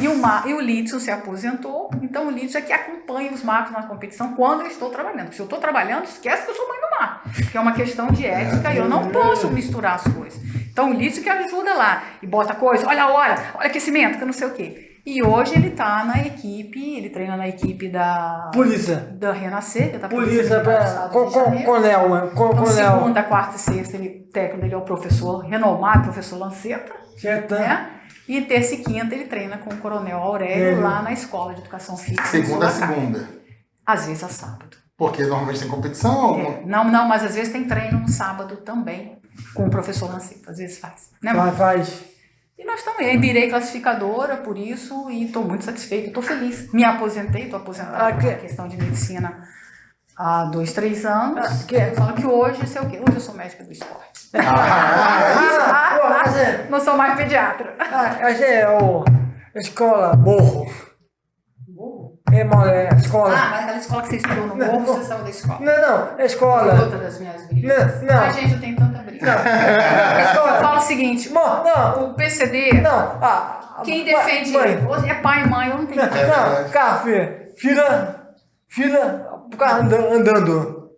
E o Lidson se aposentou, então o Lidson é que acompanha os Marcos na competição quando eu estou trabalhando. Porque se eu estou trabalhando, esquece que eu sou mãe do Marcos, que é uma questão de ética e eu não posso misturar as coisas. Então o Lidson que ajuda lá e bota coisa, olha a hora, olha aquecimento, que eu não sei o quê. E hoje ele tá na equipe, ele treina na equipe da Polícia. Da Renascer, da Polícia para Coronel. Segunda, quarta e sexta, técnico dele é o professor renomado, professor Lanceta. Certo. Né? E terça e quinta ele treina com o Coronel Aurélio lá na Escola de Educação Física. Segunda a segunda. Às vezes a sábado. Porque normalmente tem competição? Não, mas às vezes tem treino no sábado também com o professor Lanceta. Às vezes faz. Né, faz. E nós estamos aí, virei classificadora por isso e estou muito satisfeita, estou feliz. Me aposentei, estou aposentada na questão de medicina há 2, 3 anos. Eu falo que hoje, sei o quê? Hoje eu sou médica do esporte. Não sou mais pediatra. Essa é a escola Morro. É escola. Mas aquela escola que você estudou no Morro, você saiu da escola. Não, é escola. Foi outra das minhas brigas. Não. Ai, gente, eu tenho tanta briga. Eu falo o seguinte, o PCD, quem defende ele é pai e mãe, eu não tenho Não, cara, fila, o cara andando.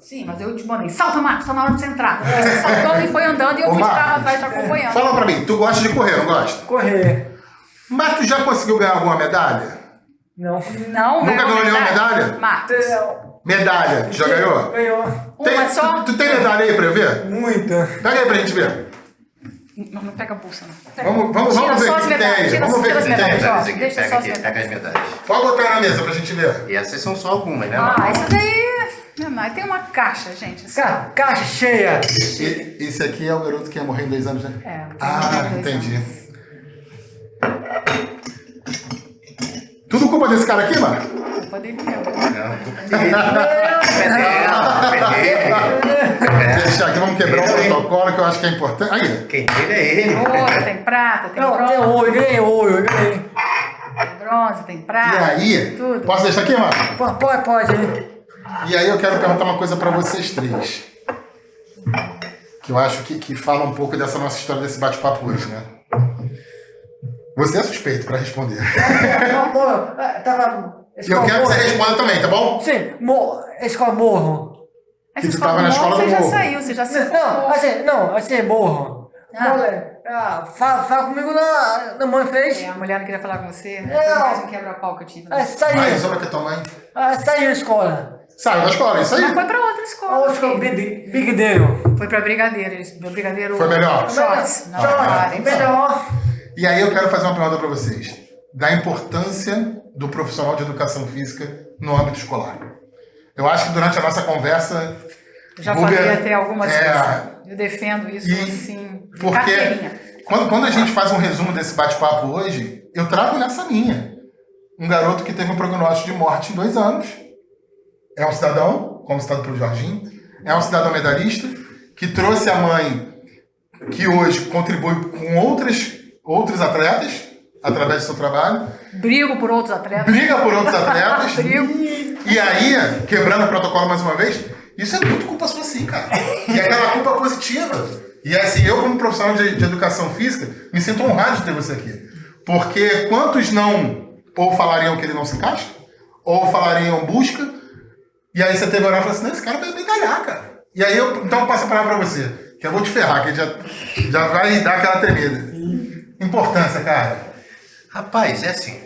Sim, mas eu te mandei, salta, Marcos, tá na hora de você entrar. Aí você saltou e foi andando e eu fui de carro atrás te acompanhando. Fala pra mim, tu gosta de correr, não gosta? Correr. Mas tu já conseguiu ganhar alguma medalha? Não. Nunca ganhou nenhuma medalha? Marcos. Medalha, tu já ganhou? Ganhou. Uma só? Tu tem medalha aí pra eu ver? Muita. Pega aí pra gente ver. Não pega a bolsa, não. Vamos ver o que tem. Vamos ver o que tem. Deixa só as medalhas. Pega as medalhas. Pode botar na mesa pra gente ver. E essas são só algumas, né? Isso daí tem uma caixa, gente. Assim. Caixa cheia. Esse aqui é o garoto que ia morrer em 2 anos, né? Entendi. Tudo culpa desse cara aqui, mano? Culpa dele mesmo. Deixa aqui, vamos quebrar um protocolo que eu acho que é importante. Aí. Quem tira é ele. Ouro, tem prata, tem bronze. Tem ouro, ganhei. Tem bronze, tem prata. E aí? Tudo. Posso deixar aqui, mano? Pode. E aí eu quero perguntar uma coisa pra vocês três. Que eu acho que fala um pouco dessa nossa história, desse bate-papo hoje, né? Você é suspeito pra responder. Eu quero que você responda também, tá bom? Sim, escola Morro. Que tu tava na escola do Morro. Você já Morro. saiu, você já se formou. Assim, Morro. Fala comigo na mãe fez. A mulher não queria falar com você? Foi mais um quebra-pau que eu tive. Vai, sobre que tua mãe. Saiu da escola. Saiu da escola, isso aí? Mas foi pra outra escola. Brigadeiro. Foi pra Brigadeiro. Foi melhor? Shorts. Melhor. E aí eu quero fazer uma pergunta pra vocês. Da importância do profissional de educação física no âmbito escolar. Eu acho que durante a nossa conversa Eu já Guga, falei até algumas vezes. Eu defendo isso, assim, de porque carteirinha. quando a gente faz um resumo desse bate-papo hoje, eu trago nessa linha. Um garoto que teve um prognóstico de morte em 2 anos. É um cidadão, como citado pelo Jorginho, é um cidadão medalhista, que trouxe a mãe, que hoje contribui com outros atletas, através do seu trabalho. Brigo por outros atletas. Briga por outros atletas. Brigo. E aí, quebrando o protocolo mais uma vez, isso é muito culpa sua sim, cara. E é aquela culpa positiva. E assim, eu como profissional de educação física, me sinto honrado de ter você aqui. Porque quantos não ou falariam que ele não se encaixa, ou falariam busca, e aí você teve a olhar e falou assim, não, esse cara vai me galhar, cara. E aí então eu passo a palavra pra você, que eu vou te ferrar, que já vai dar aquela tremida. Importância, cara. Rapaz, é assim.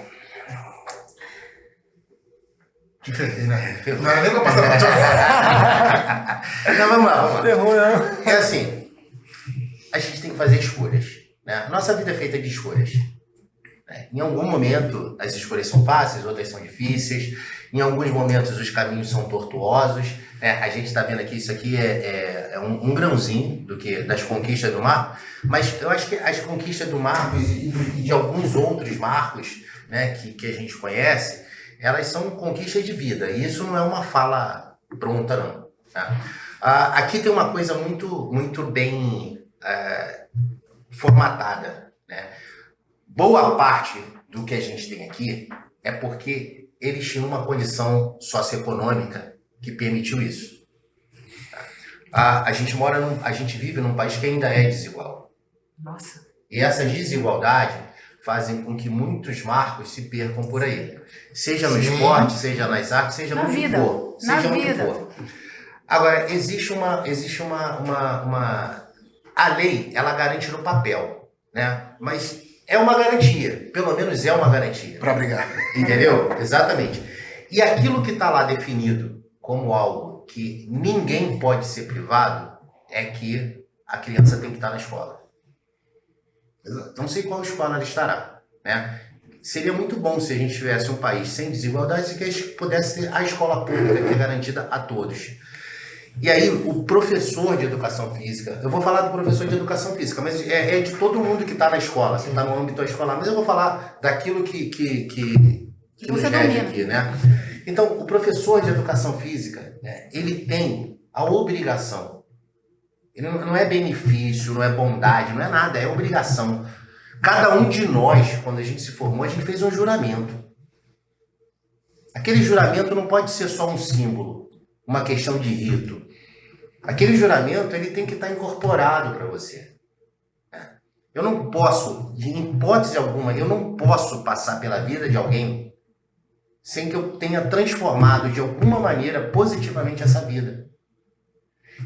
Te ferrei, né? Não era nem pra passar pra te Não, vamos lá. Ferrou, não. É assim, a gente tem que fazer escolhas, né? Nossa vida é feita de escolhas. Né? Em algum momento as escolhas são fáceis, outras são difíceis. Em alguns momentos os caminhos são tortuosos. Né? A gente está vendo aqui, isso aqui é um grãozinho das conquistas do mar. Mas eu acho que as conquistas do Marcos e de alguns outros Marcos, né, que a gente conhece, elas são conquistas de vida. E isso não é uma fala pronta, não. Tá? Aqui tem uma coisa muito bem formatada. Né? Boa parte do que a gente tem aqui é porque eles tinham uma condição socioeconômica que permitiu isso. A gente vive num país que ainda é desigual. Nossa. E essas desigualdades fazem com que muitos marcos se percam por aí. Seja no esporte, seja nas artes, seja no que for. Seja no que for. Agora, existe uma... A lei, ela garante no papel, né? Mas é uma garantia. Pelo menos é uma garantia. Pra brigar. Entendeu? Exatamente. E aquilo que está lá definido como algo que ninguém pode ser privado é que a criança tem que estar na escola. Não sei qual escola ela estará, né? Seria muito bom se a gente tivesse um país sem desigualdades e que a gente pudesse ter a escola pública que é garantida a todos. E aí, o professor de educação física, eu vou falar do professor de educação física, mas é de todo mundo que está na escola, que está no âmbito escolar, mas eu vou falar daquilo que nos rege aqui, né? Então, o professor de educação física, né, ele tem a obrigação. Ele não é benefício, não é bondade, não é nada, é obrigação. Cada um de nós, quando a gente se formou, a gente fez um juramento. Aquele juramento não pode ser só um símbolo, uma questão de rito. Aquele juramento, ele tem que estar incorporado para você. Eu não posso, em hipótese alguma, eu não posso passar pela vida de alguém sem que eu tenha transformado de alguma maneira positivamente essa vida.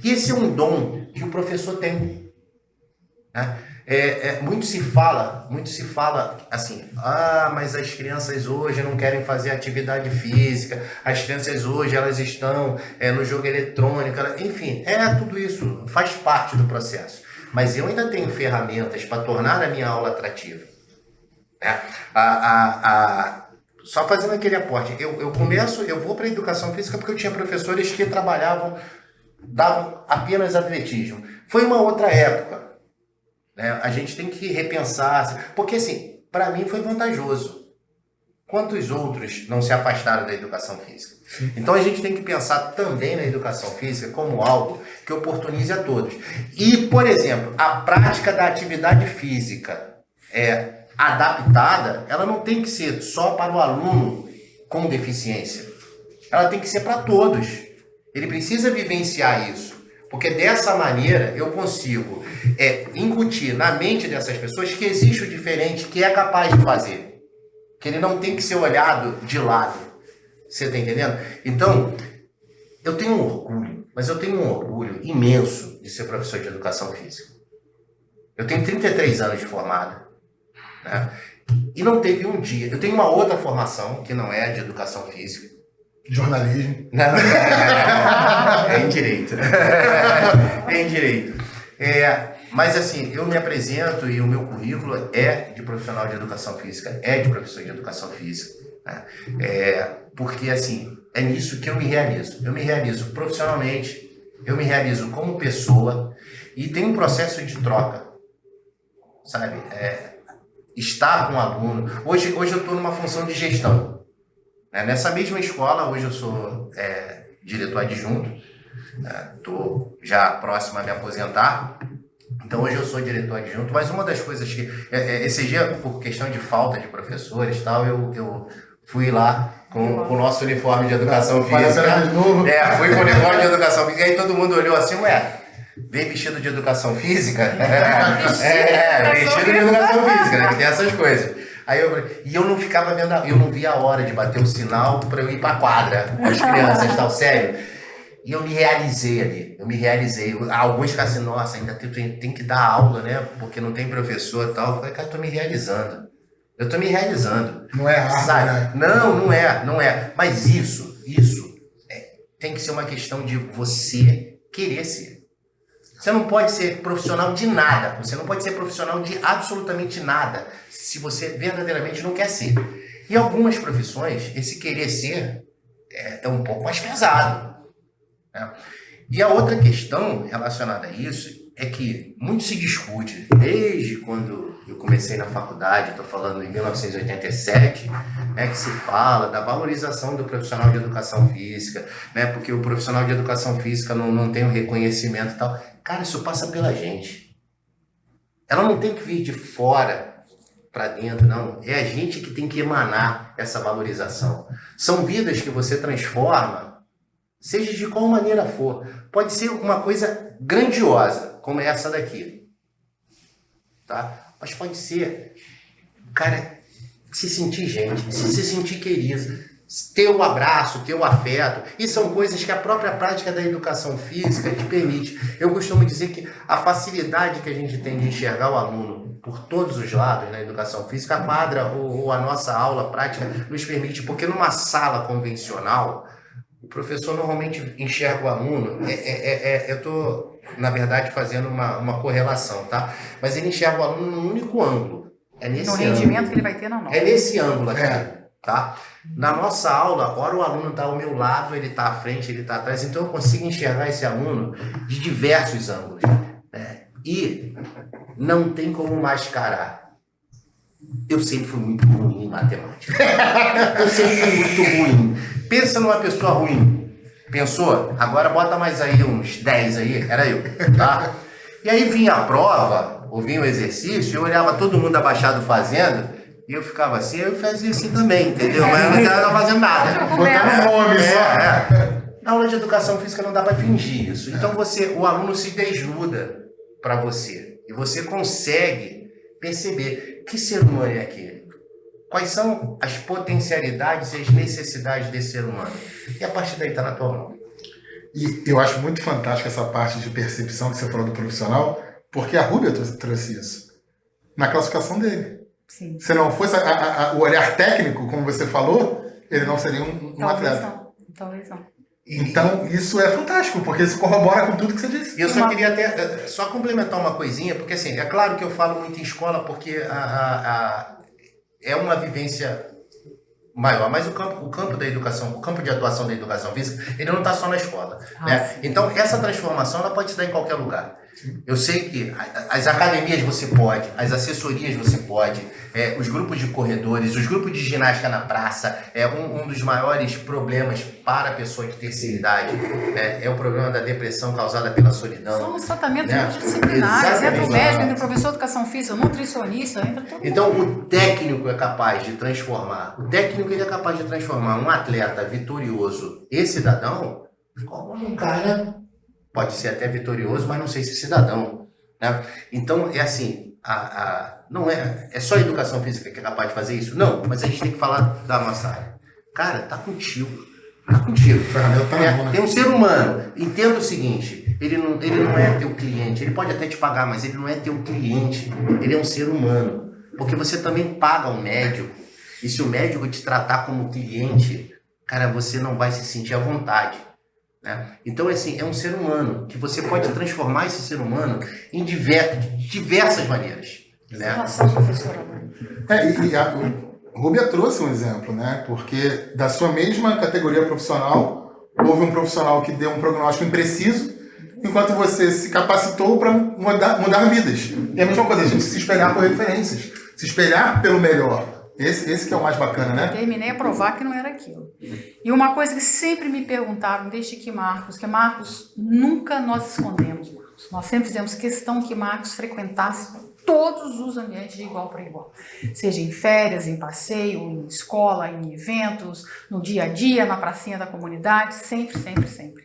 E esse é um dom que o professor tem. Né? Muito se fala assim, mas as crianças hoje não querem fazer atividade física, as crianças hoje elas estão no jogo eletrônico, enfim, tudo isso faz parte do processo. Mas eu ainda tenho ferramentas para tornar a minha aula atrativa. Né? Só fazendo aquele aporte, eu vou para a educação física porque eu tinha professores que davam apenas atletismo. Foi uma outra época. Né? A gente tem que repensar, porque assim, para mim foi vantajoso. Quantos outros não se afastaram da educação física? Então a gente tem que pensar também na educação física como algo que oportunize a todos. E, por exemplo, a prática da atividade física adaptada, ela não tem que ser só para o aluno com deficiência. Ela tem que ser para todos. Ele precisa vivenciar isso. Porque dessa maneira eu consigo incutir na mente dessas pessoas que existe o diferente, que é capaz de fazer. Que ele não tem que ser olhado de lado. Você está entendendo? Então, eu tenho um orgulho, mas eu tenho um orgulho imenso de ser professor de educação física. Eu tenho 33 anos de formado. Né? E não teve um dia. Eu tenho uma outra formação, que não é de educação física. Jornalismo. Não, é em direito. É em direito. Mas assim, eu me apresento e o meu currículo é de profissional de educação física, é de professor de educação física. Né? Porque assim, é nisso que eu me realizo. Eu me realizo profissionalmente, eu me realizo como pessoa e tem um processo de troca, sabe? Estar com o aluno. Hoje eu estou numa função de gestão. Nessa mesma escola, hoje eu sou diretor adjunto, estou já próximo a me aposentar. Então hoje eu sou diretor adjunto, mas uma das coisas que... esse dia, por questão de falta de professores e tal, eu fui lá com o nosso uniforme de educação física. De novo. Fui com o uniforme de educação física, e aí todo mundo olhou assim, veio vestido de educação física? Vestido de educação física, né? Que tem essas coisas. Aí eu não ficava vendo, eu não via a hora de bater o sinal para eu ir para a quadra com as crianças, tal, sério. E eu me realizei ali, Alguns ficaram assim, nossa, ainda tem que dar aula, né? Porque não tem professor e tal. Eu falei, cara, eu tô me realizando. Não é arte, né? Não é. Mas isso tem que ser uma questão de você querer ser. Você não pode ser profissional de nada. Você não pode ser profissional de absolutamente nada se você verdadeiramente não quer ser. E algumas profissões, esse querer ser é um pouco mais pesado. E a outra questão relacionada a isso é que muito se discute, desde quando eu comecei na faculdade, estou falando em 1987, que se fala da valorização do profissional de educação física, porque o profissional de educação física não tem o reconhecimento e tal. Cara, isso passa pela gente. Ela não tem que vir de fora para dentro, não. É a gente que tem que emanar essa valorização. São vidas que você transforma, seja de qual maneira for. Pode ser uma coisa grandiosa, como essa daqui. Tá? Mas pode ser, cara, se sentir gente, se sentir querido, ter o abraço, ter o afeto. E são coisas que a própria prática da educação física te permite. Eu costumo dizer que a facilidade que a gente tem de enxergar o aluno por todos os lados na educação física, a quadra ou a nossa aula prática nos permite, porque numa sala convencional, o professor normalmente enxerga o aluno, eu estou, na verdade, fazendo uma correlação, tá? Mas ele enxerga o aluno num único ângulo. É nesse ângulo. rendimento que ele vai ter na nota. É nesse ângulo aqui, tá? Na nossa aula, ora o aluno está ao meu lado, ele está à frente, ele está atrás, então eu consigo enxergar esse aluno de diversos ângulos. E não tem como mascarar. Eu sempre fui muito ruim em matemática. Eu sempre fui muito ruim. Pensa numa pessoa ruim. Pensou? Agora bota mais aí uns 10 aí. Era eu, tá? E aí vinha a prova, ou vinha o exercício, eu olhava todo mundo abaixado fazendo, e eu ficava assim, eu fazia assim também, entendeu? Mas eu não estava fazendo nada. Botando nome só. Na aula de educação física não dá para fingir isso. Então o aluno se desnuda para você. E você consegue perceber que ser humano é aquele. Quais são as potencialidades e as necessidades desse ser humano. E a partir daí está na tua mão. E eu acho muito fantástica essa parte de percepção que você falou do profissional, porque a Rúbia trouxe isso. Na classificação dele. Sim. Se não fosse o olhar técnico, como você falou, ele não seria um atleta. Talvez não. Então, isso é fantástico, porque isso corrobora com tudo que você disse. E eu só queria até só complementar uma coisinha, porque assim, é claro que eu falo muito em escola, porque é uma vivência maior, mas o campo da educação, o campo de atuação da educação física, ele não está só na escola. Né? Então, essa transformação ela pode se dar em qualquer lugar. Eu sei que as academias você pode, as assessorias você pode, os grupos de corredores, os grupos de ginástica na praça, um dos maiores problemas para a pessoa de terceira idade é o problema da depressão causada pela solidão. São os tratamentos multidisciplinares, entra o médico, entra o professor de educação física, o nutricionista, entra todo mundo. Então o técnico é capaz de transformar, ele é capaz de transformar um atleta vitorioso e cidadão como um cara... Pode ser até vitorioso, mas não sei se cidadão. Né? Então, é assim, não é só a educação física que é capaz de fazer isso? Não, mas a gente tem que falar da nossa área. Cara, tá contigo. Tá contigo. Tem um ser humano. Entenda o seguinte, ele não é teu cliente. Ele pode até te pagar, mas ele não é teu cliente. Ele é um ser humano. Porque você também paga um médico. E se o médico te tratar como cliente, cara, você não vai se sentir à vontade. Então, assim, é um ser humano que você pode transformar esse ser humano em diversas maneiras. Né? Relação, professora. E a Rúbia trouxe um exemplo, né? Porque da sua mesma categoria profissional, houve um profissional que deu um prognóstico impreciso enquanto você se capacitou para mudar vidas. E a mesma coisa, a gente se espelhar por referências, se espelhar pelo melhor. Esse que é o mais bacana, né? Terminei a provar que não era aquilo. E uma coisa que sempre me perguntaram, desde que Marcos, nunca nós escondemos, Marcos. Nós sempre fizemos questão que Marcos frequentasse todos os ambientes de igual para igual. Seja em férias, em passeio, em escola, em eventos, no dia a dia, na pracinha da comunidade, sempre, sempre, sempre.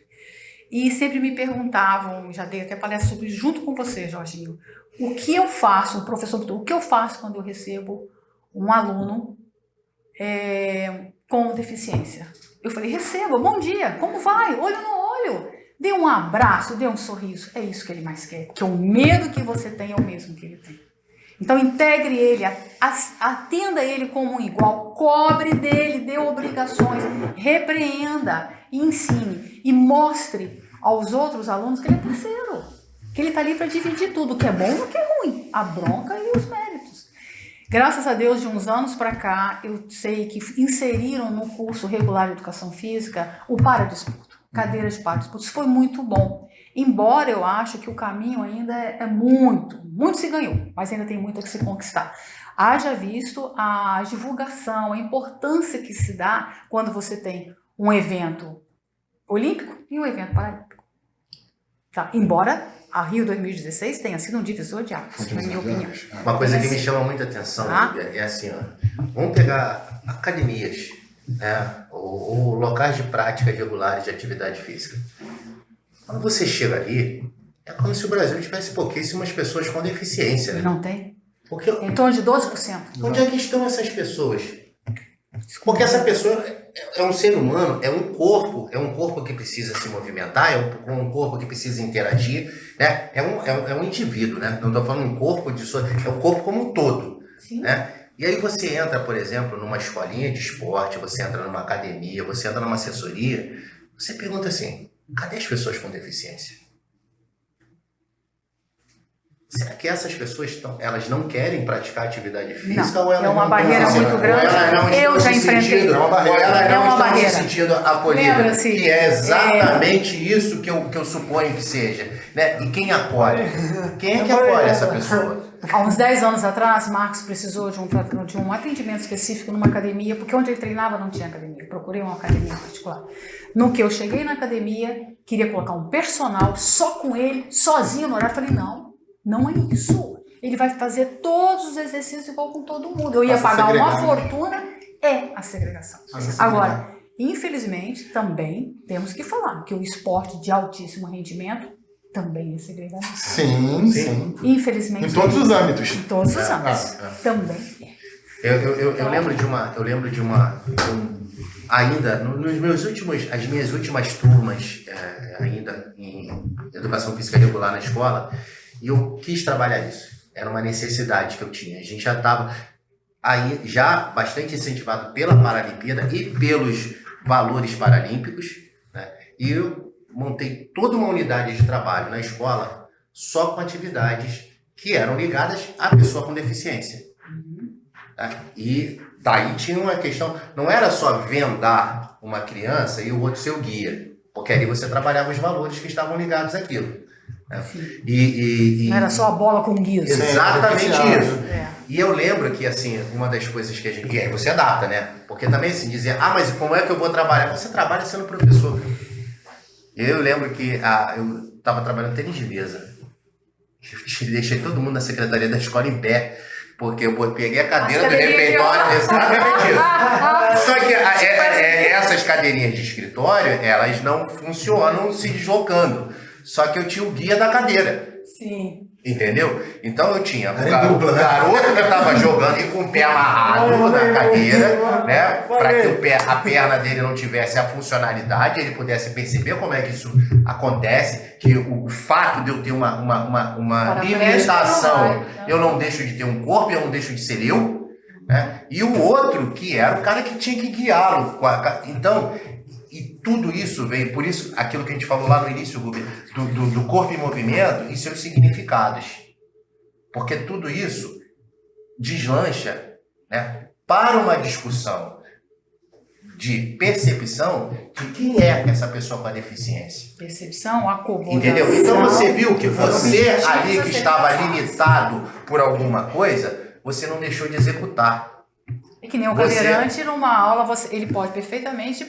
E sempre me perguntavam, já dei até palestra sobre isso junto com você, Jorginho, o que eu faço, o professor, o que eu faço quando eu recebo um aluno com deficiência? Eu falei, receba, bom dia, como vai? Olho no olho. Dê um abraço, dê um sorriso. É isso que ele mais quer. Porque o medo que você tem é o mesmo que ele tem. Então integre ele, atenda ele como um igual, cobre dele, dê obrigações, repreenda, ensine e mostre aos outros alunos que ele é parceiro, que ele está ali para dividir tudo, o que é bom e o que é ruim, a bronca e os méritos. Graças a Deus, de uns anos para cá, eu sei que inseriram no curso regular de Educação Física o paradisputo, cadeira de paradisputo. Isso foi muito bom. Embora eu acho que o caminho ainda é muito se ganhou, mas ainda tem muito a se conquistar. Haja visto a divulgação, a importância que se dá quando você tem um evento olímpico e um evento paralímpico. Tá? Embora a Rio 2016 tenha sido um divisor de águas, na minha opinião. Uma coisa que me chama muita atenção, Lívia, é assim, ó, vamos pegar academias, né, ou locais de prática regulares de atividade física. Quando você chega ali, é como se o Brasil tivesse pouquíssimas pessoas com deficiência, né? Não tem? Porque, em torno de 12%. Onde é que estão essas pessoas? Porque essa pessoa é um ser humano, é um corpo que precisa se movimentar, é um corpo que precisa interagir, né? É um indivíduo, né? Não estou falando um corpo é um corpo como um todo, né? E aí você entra, por exemplo, numa escolinha de esporte, você entra numa academia, você entra numa assessoria, você pergunta assim, cadê as pessoas com deficiência? Será que essas pessoas elas não querem praticar atividade física? Não, ou elas é uma não barreira muito grande. Eu já enfrentei. Ou elas não estão barreira. se sentindo acolhidas. Lembra-se, que é exatamente isso que eu suponho que seja. Né? E quem acolhe? Quem é que acolhe essa pessoa? Há uns 10 anos atrás, Marcos precisou de um atendimento específico numa academia, porque onde ele treinava não tinha academia. Eu procurei uma academia particular. No que eu cheguei na academia, queria colocar um personal só com ele, sozinho no horário. Eu falei, não é isso. Ele vai fazer todos os exercícios igual com todo mundo. Eu ia pagar uma fortuna, é a segregação. Agora, infelizmente, também temos que falar que o esporte de altíssimo rendimento também é segregação. Sim. Infelizmente. Em todos os âmbitos. Em todos os âmbitos. Também é. Eu lembro de uma ainda as minhas últimas turmas ainda em educação física regular na escola, e eu quis trabalhar isso. Era uma necessidade que eu tinha. A gente já estava aí já bastante incentivado pela Paralimpíada e pelos valores paralímpicos, né? E eu montei toda uma unidade de trabalho na escola só com atividades que eram ligadas à pessoa com deficiência. Tá? E daí tinha uma questão, não era só vendar uma criança e o outro ser o guia, porque ali você trabalhava os valores que estavam ligados àquilo. Né? Não era só a bola com guias. Exatamente isso. E eu lembro que, assim, uma das coisas que a gente... E aí você adapta, né? Porque também, assim, dizer, mas como é que eu vou trabalhar? Você trabalha sendo professor. Eu lembro que eu estava trabalhando em tênis de mesa. Eu deixei todo mundo na secretaria da escola em pé, porque eu peguei a cadeira do refeitório, exatamente isso. Só que essas cadeirinhas de escritório, elas não funcionam se deslocando. Só que eu tinha o guia da cadeira. Sim. Entendeu? Então eu tinha o garoto que estava jogando e com o pé amarrado na cadeira, né? Para que a perna dele não tivesse a funcionalidade, ele pudesse perceber como é que isso acontece, que o fato de eu ter uma limitação, eu não deixo de ter um corpo, eu não deixo de ser eu, né? E o outro que era o cara que tinha que guiá-lo. Então, e tudo isso veio, por isso, aquilo que a gente falou lá no início, do corpo em movimento e seus significados. Porque tudo isso deslancha, né, para uma discussão de percepção de quem é essa pessoa com a deficiência. Percepção, acomodação. Entendeu? Então você viu que você ali que estava limitado por alguma coisa, você não deixou de executar. É que nem o cadeirante, numa aula, ele pode perfeitamente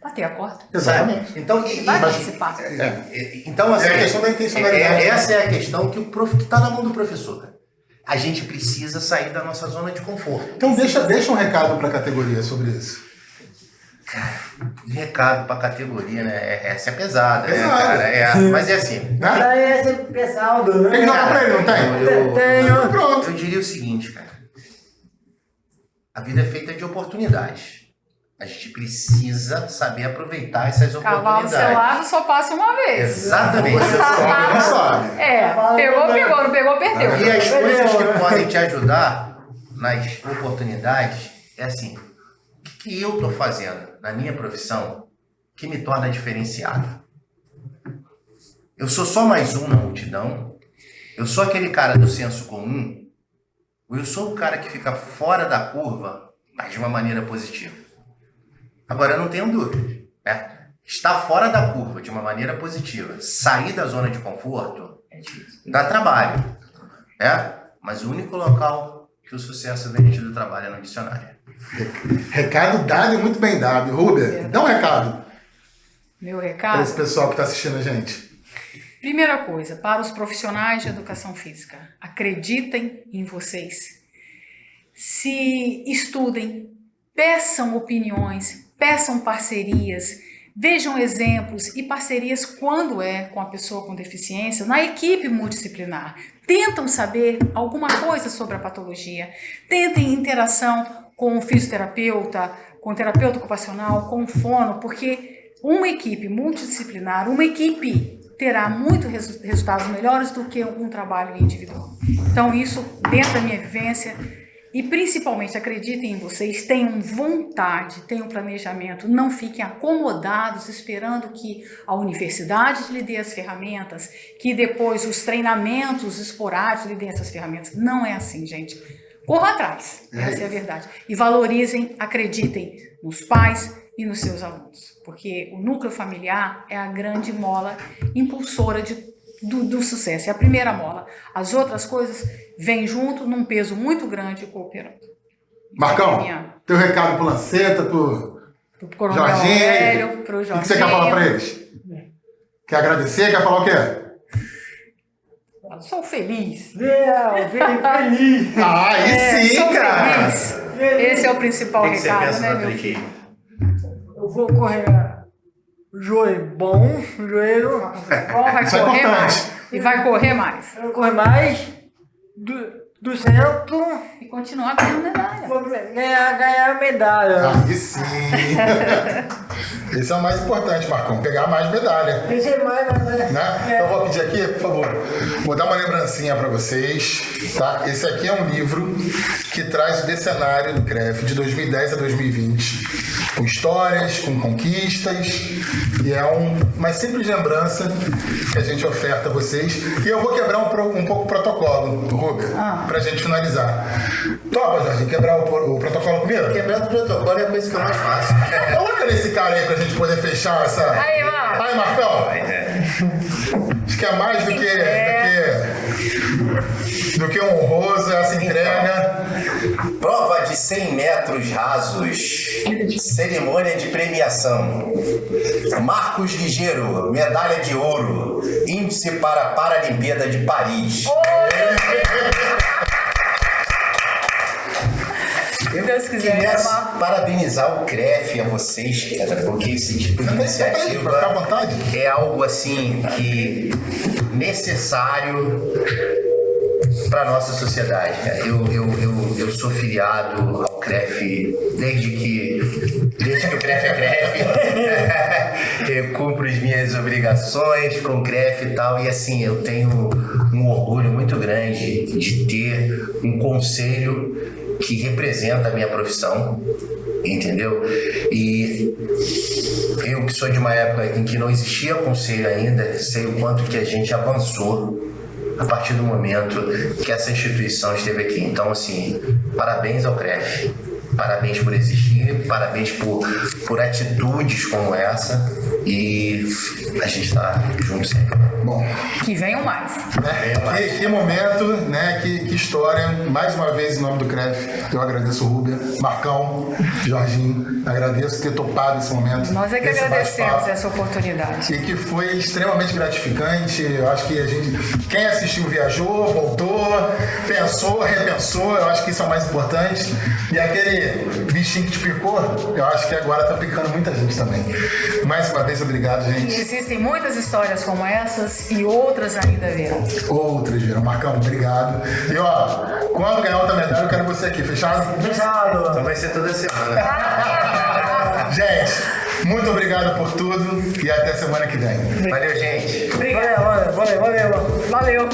bater a corda. Exatamente. Então, Vai participar. então assim, É a questão da intencionalidade. Essa é a questão que está na mão do professor. A gente precisa sair da nossa zona de conforto. Então deixa um recado para a categoria sobre isso. Recado para a categoria, né? Essa é pesada, né, Pesado. cara? Mas é assim. Né? Daí esse pessoal do... Tem que jogar pra ele, não tem? Tenho. Pronto. Eu diria o seguinte, cara. A vida é feita de oportunidades. A gente precisa saber aproveitar essas Cavalo oportunidades. selado só passa uma vez. Exatamente. Você sobe, não sobe. Pegou, não pegou, perdeu. E as coisas que podem te ajudar nas oportunidades é assim, o que eu estou fazendo na minha profissão que me torna diferenciado? Eu sou só mais um na multidão? Eu sou aquele cara do senso comum? Ou eu sou o cara que fica fora da curva, mas de uma maneira positiva? Agora, eu não tenho dúvida, né? Estar fora da curva de uma maneira positiva, sair da zona de conforto, dá trabalho, né? Mas o único local que o sucesso vem do trabalho é no dicionário. Recado dado e muito bem dado. Ruber, dá um recado Meu para recado? esse pessoal que está assistindo a gente. Primeira coisa, para os profissionais de educação física, acreditem em vocês. Se estudem, peçam opiniões, peçam parcerias, vejam exemplos e parcerias quando é com a pessoa com deficiência, na equipe multidisciplinar. Tentam saber alguma coisa sobre a patologia, tentem interação com o fisioterapeuta, com o terapeuta ocupacional, com o fono, porque uma equipe multidisciplinar, uma equipe terá muitos resultados melhores do que um trabalho individual. Então isso, dentro da minha vivência, e principalmente acreditem em vocês, tenham vontade, tenham planejamento, não fiquem acomodados esperando que a universidade lhe dê as ferramentas, que depois os treinamentos esporádicos lhe dêem essas ferramentas. Não é assim, gente. Corram atrás, essa é a verdade. E valorizem, acreditem nos pais e nos seus alunos, porque o núcleo familiar é a grande mola impulsora do sucesso, é a primeira mola. As outras coisas vêm junto num peso muito grande cooperando. Marcão, teu recado pro Lanceta, pro Coronel Jorginho, Aurélio, pro o Jorginho. que você quer falar para eles? Quer agradecer? Quer falar o quê? Eu sou feliz. Feliz. Ah, aí sim, sou cara! feliz. Esse é o principal O que você recado, pensa, né, meu Patrick? filho? Eu vou correr joelho bom, joelho. Vai Isso é correr importante. mais. E vai correr mais. Eu vou correr mais do centro, E continuar ganhando medalha. vou ganhar medalha. Aí sim! Esse é o mais importante, Marcão, pegar mais medalha. Esse é mais, Né? Então eu vou pedir aqui, por favor, vou dar uma lembrancinha para vocês, tá? Esse aqui é um livro que traz o decenário do CREF de 2010 a 2020, com histórias, com conquistas, e é uma simples lembrança que a gente oferta a vocês. E eu vou quebrar um pouco o protocolo, Ruber, pra gente finalizar. Topa, Jorge, quebrar o protocolo primeiro? Quebrar o protocolo é a coisa que eu mais faço. Coloca nesse cara aí pra gente poder fechar essa... Aí, vamos. Aí, Marcão! Acho que é mais do que honroso essa entrega. Prova de 100 metros rasos. Cerimônia de premiação. Marcos Ligeiro, medalha de ouro. Índice para a Paralimpíada de Paris. Deus quiser, Queria Marcos. parabenizar o CREF, a vocês, cara, porque esse tipo de Pra ficar à iniciativa vontade. é algo assim que necessário para nossa sociedade, cara. Eu sou filiado ao CREF desde que o CREF é CREF. Eu cumpro as minhas obrigações com o CREF e tal, e assim, eu tenho um orgulho muito grande de ter um conselho que representa a minha profissão, entendeu? E eu que sou de uma época em que não existia conselho ainda, sei o quanto que a gente avançou a partir do momento que essa instituição esteve aqui. Então, assim, parabéns ao CREF, parabéns por existir, aí, parabéns por atitudes como essa e a gente tá junto sempre. Bom, Que venham mais. né? Que momento, né? Que história. Mais uma vez, em nome do CREF, eu agradeço o Rúbia, Marcão, Jorginho. Agradeço ter topado esse momento. Nós é que esse agradecemos bate-papo. essa oportunidade. E que foi extremamente gratificante. Eu acho que quem assistiu viajou, voltou, pensou, repensou. Eu acho que isso é o mais importante. E aquele bichinho que te picou, eu acho que agora tá picando muita gente também. Mais uma vez, obrigado, E gente. existem muitas histórias como essas e outras ainda virão. Outras viram. Marcão, obrigado. E ó, quando ganhar outra medalha, eu quero você aqui, fechado? Fechado. Então vai ser toda semana. Gente, muito obrigado por tudo e até semana que vem. Valeu, gente. Obrigada. Valeu. Valeu.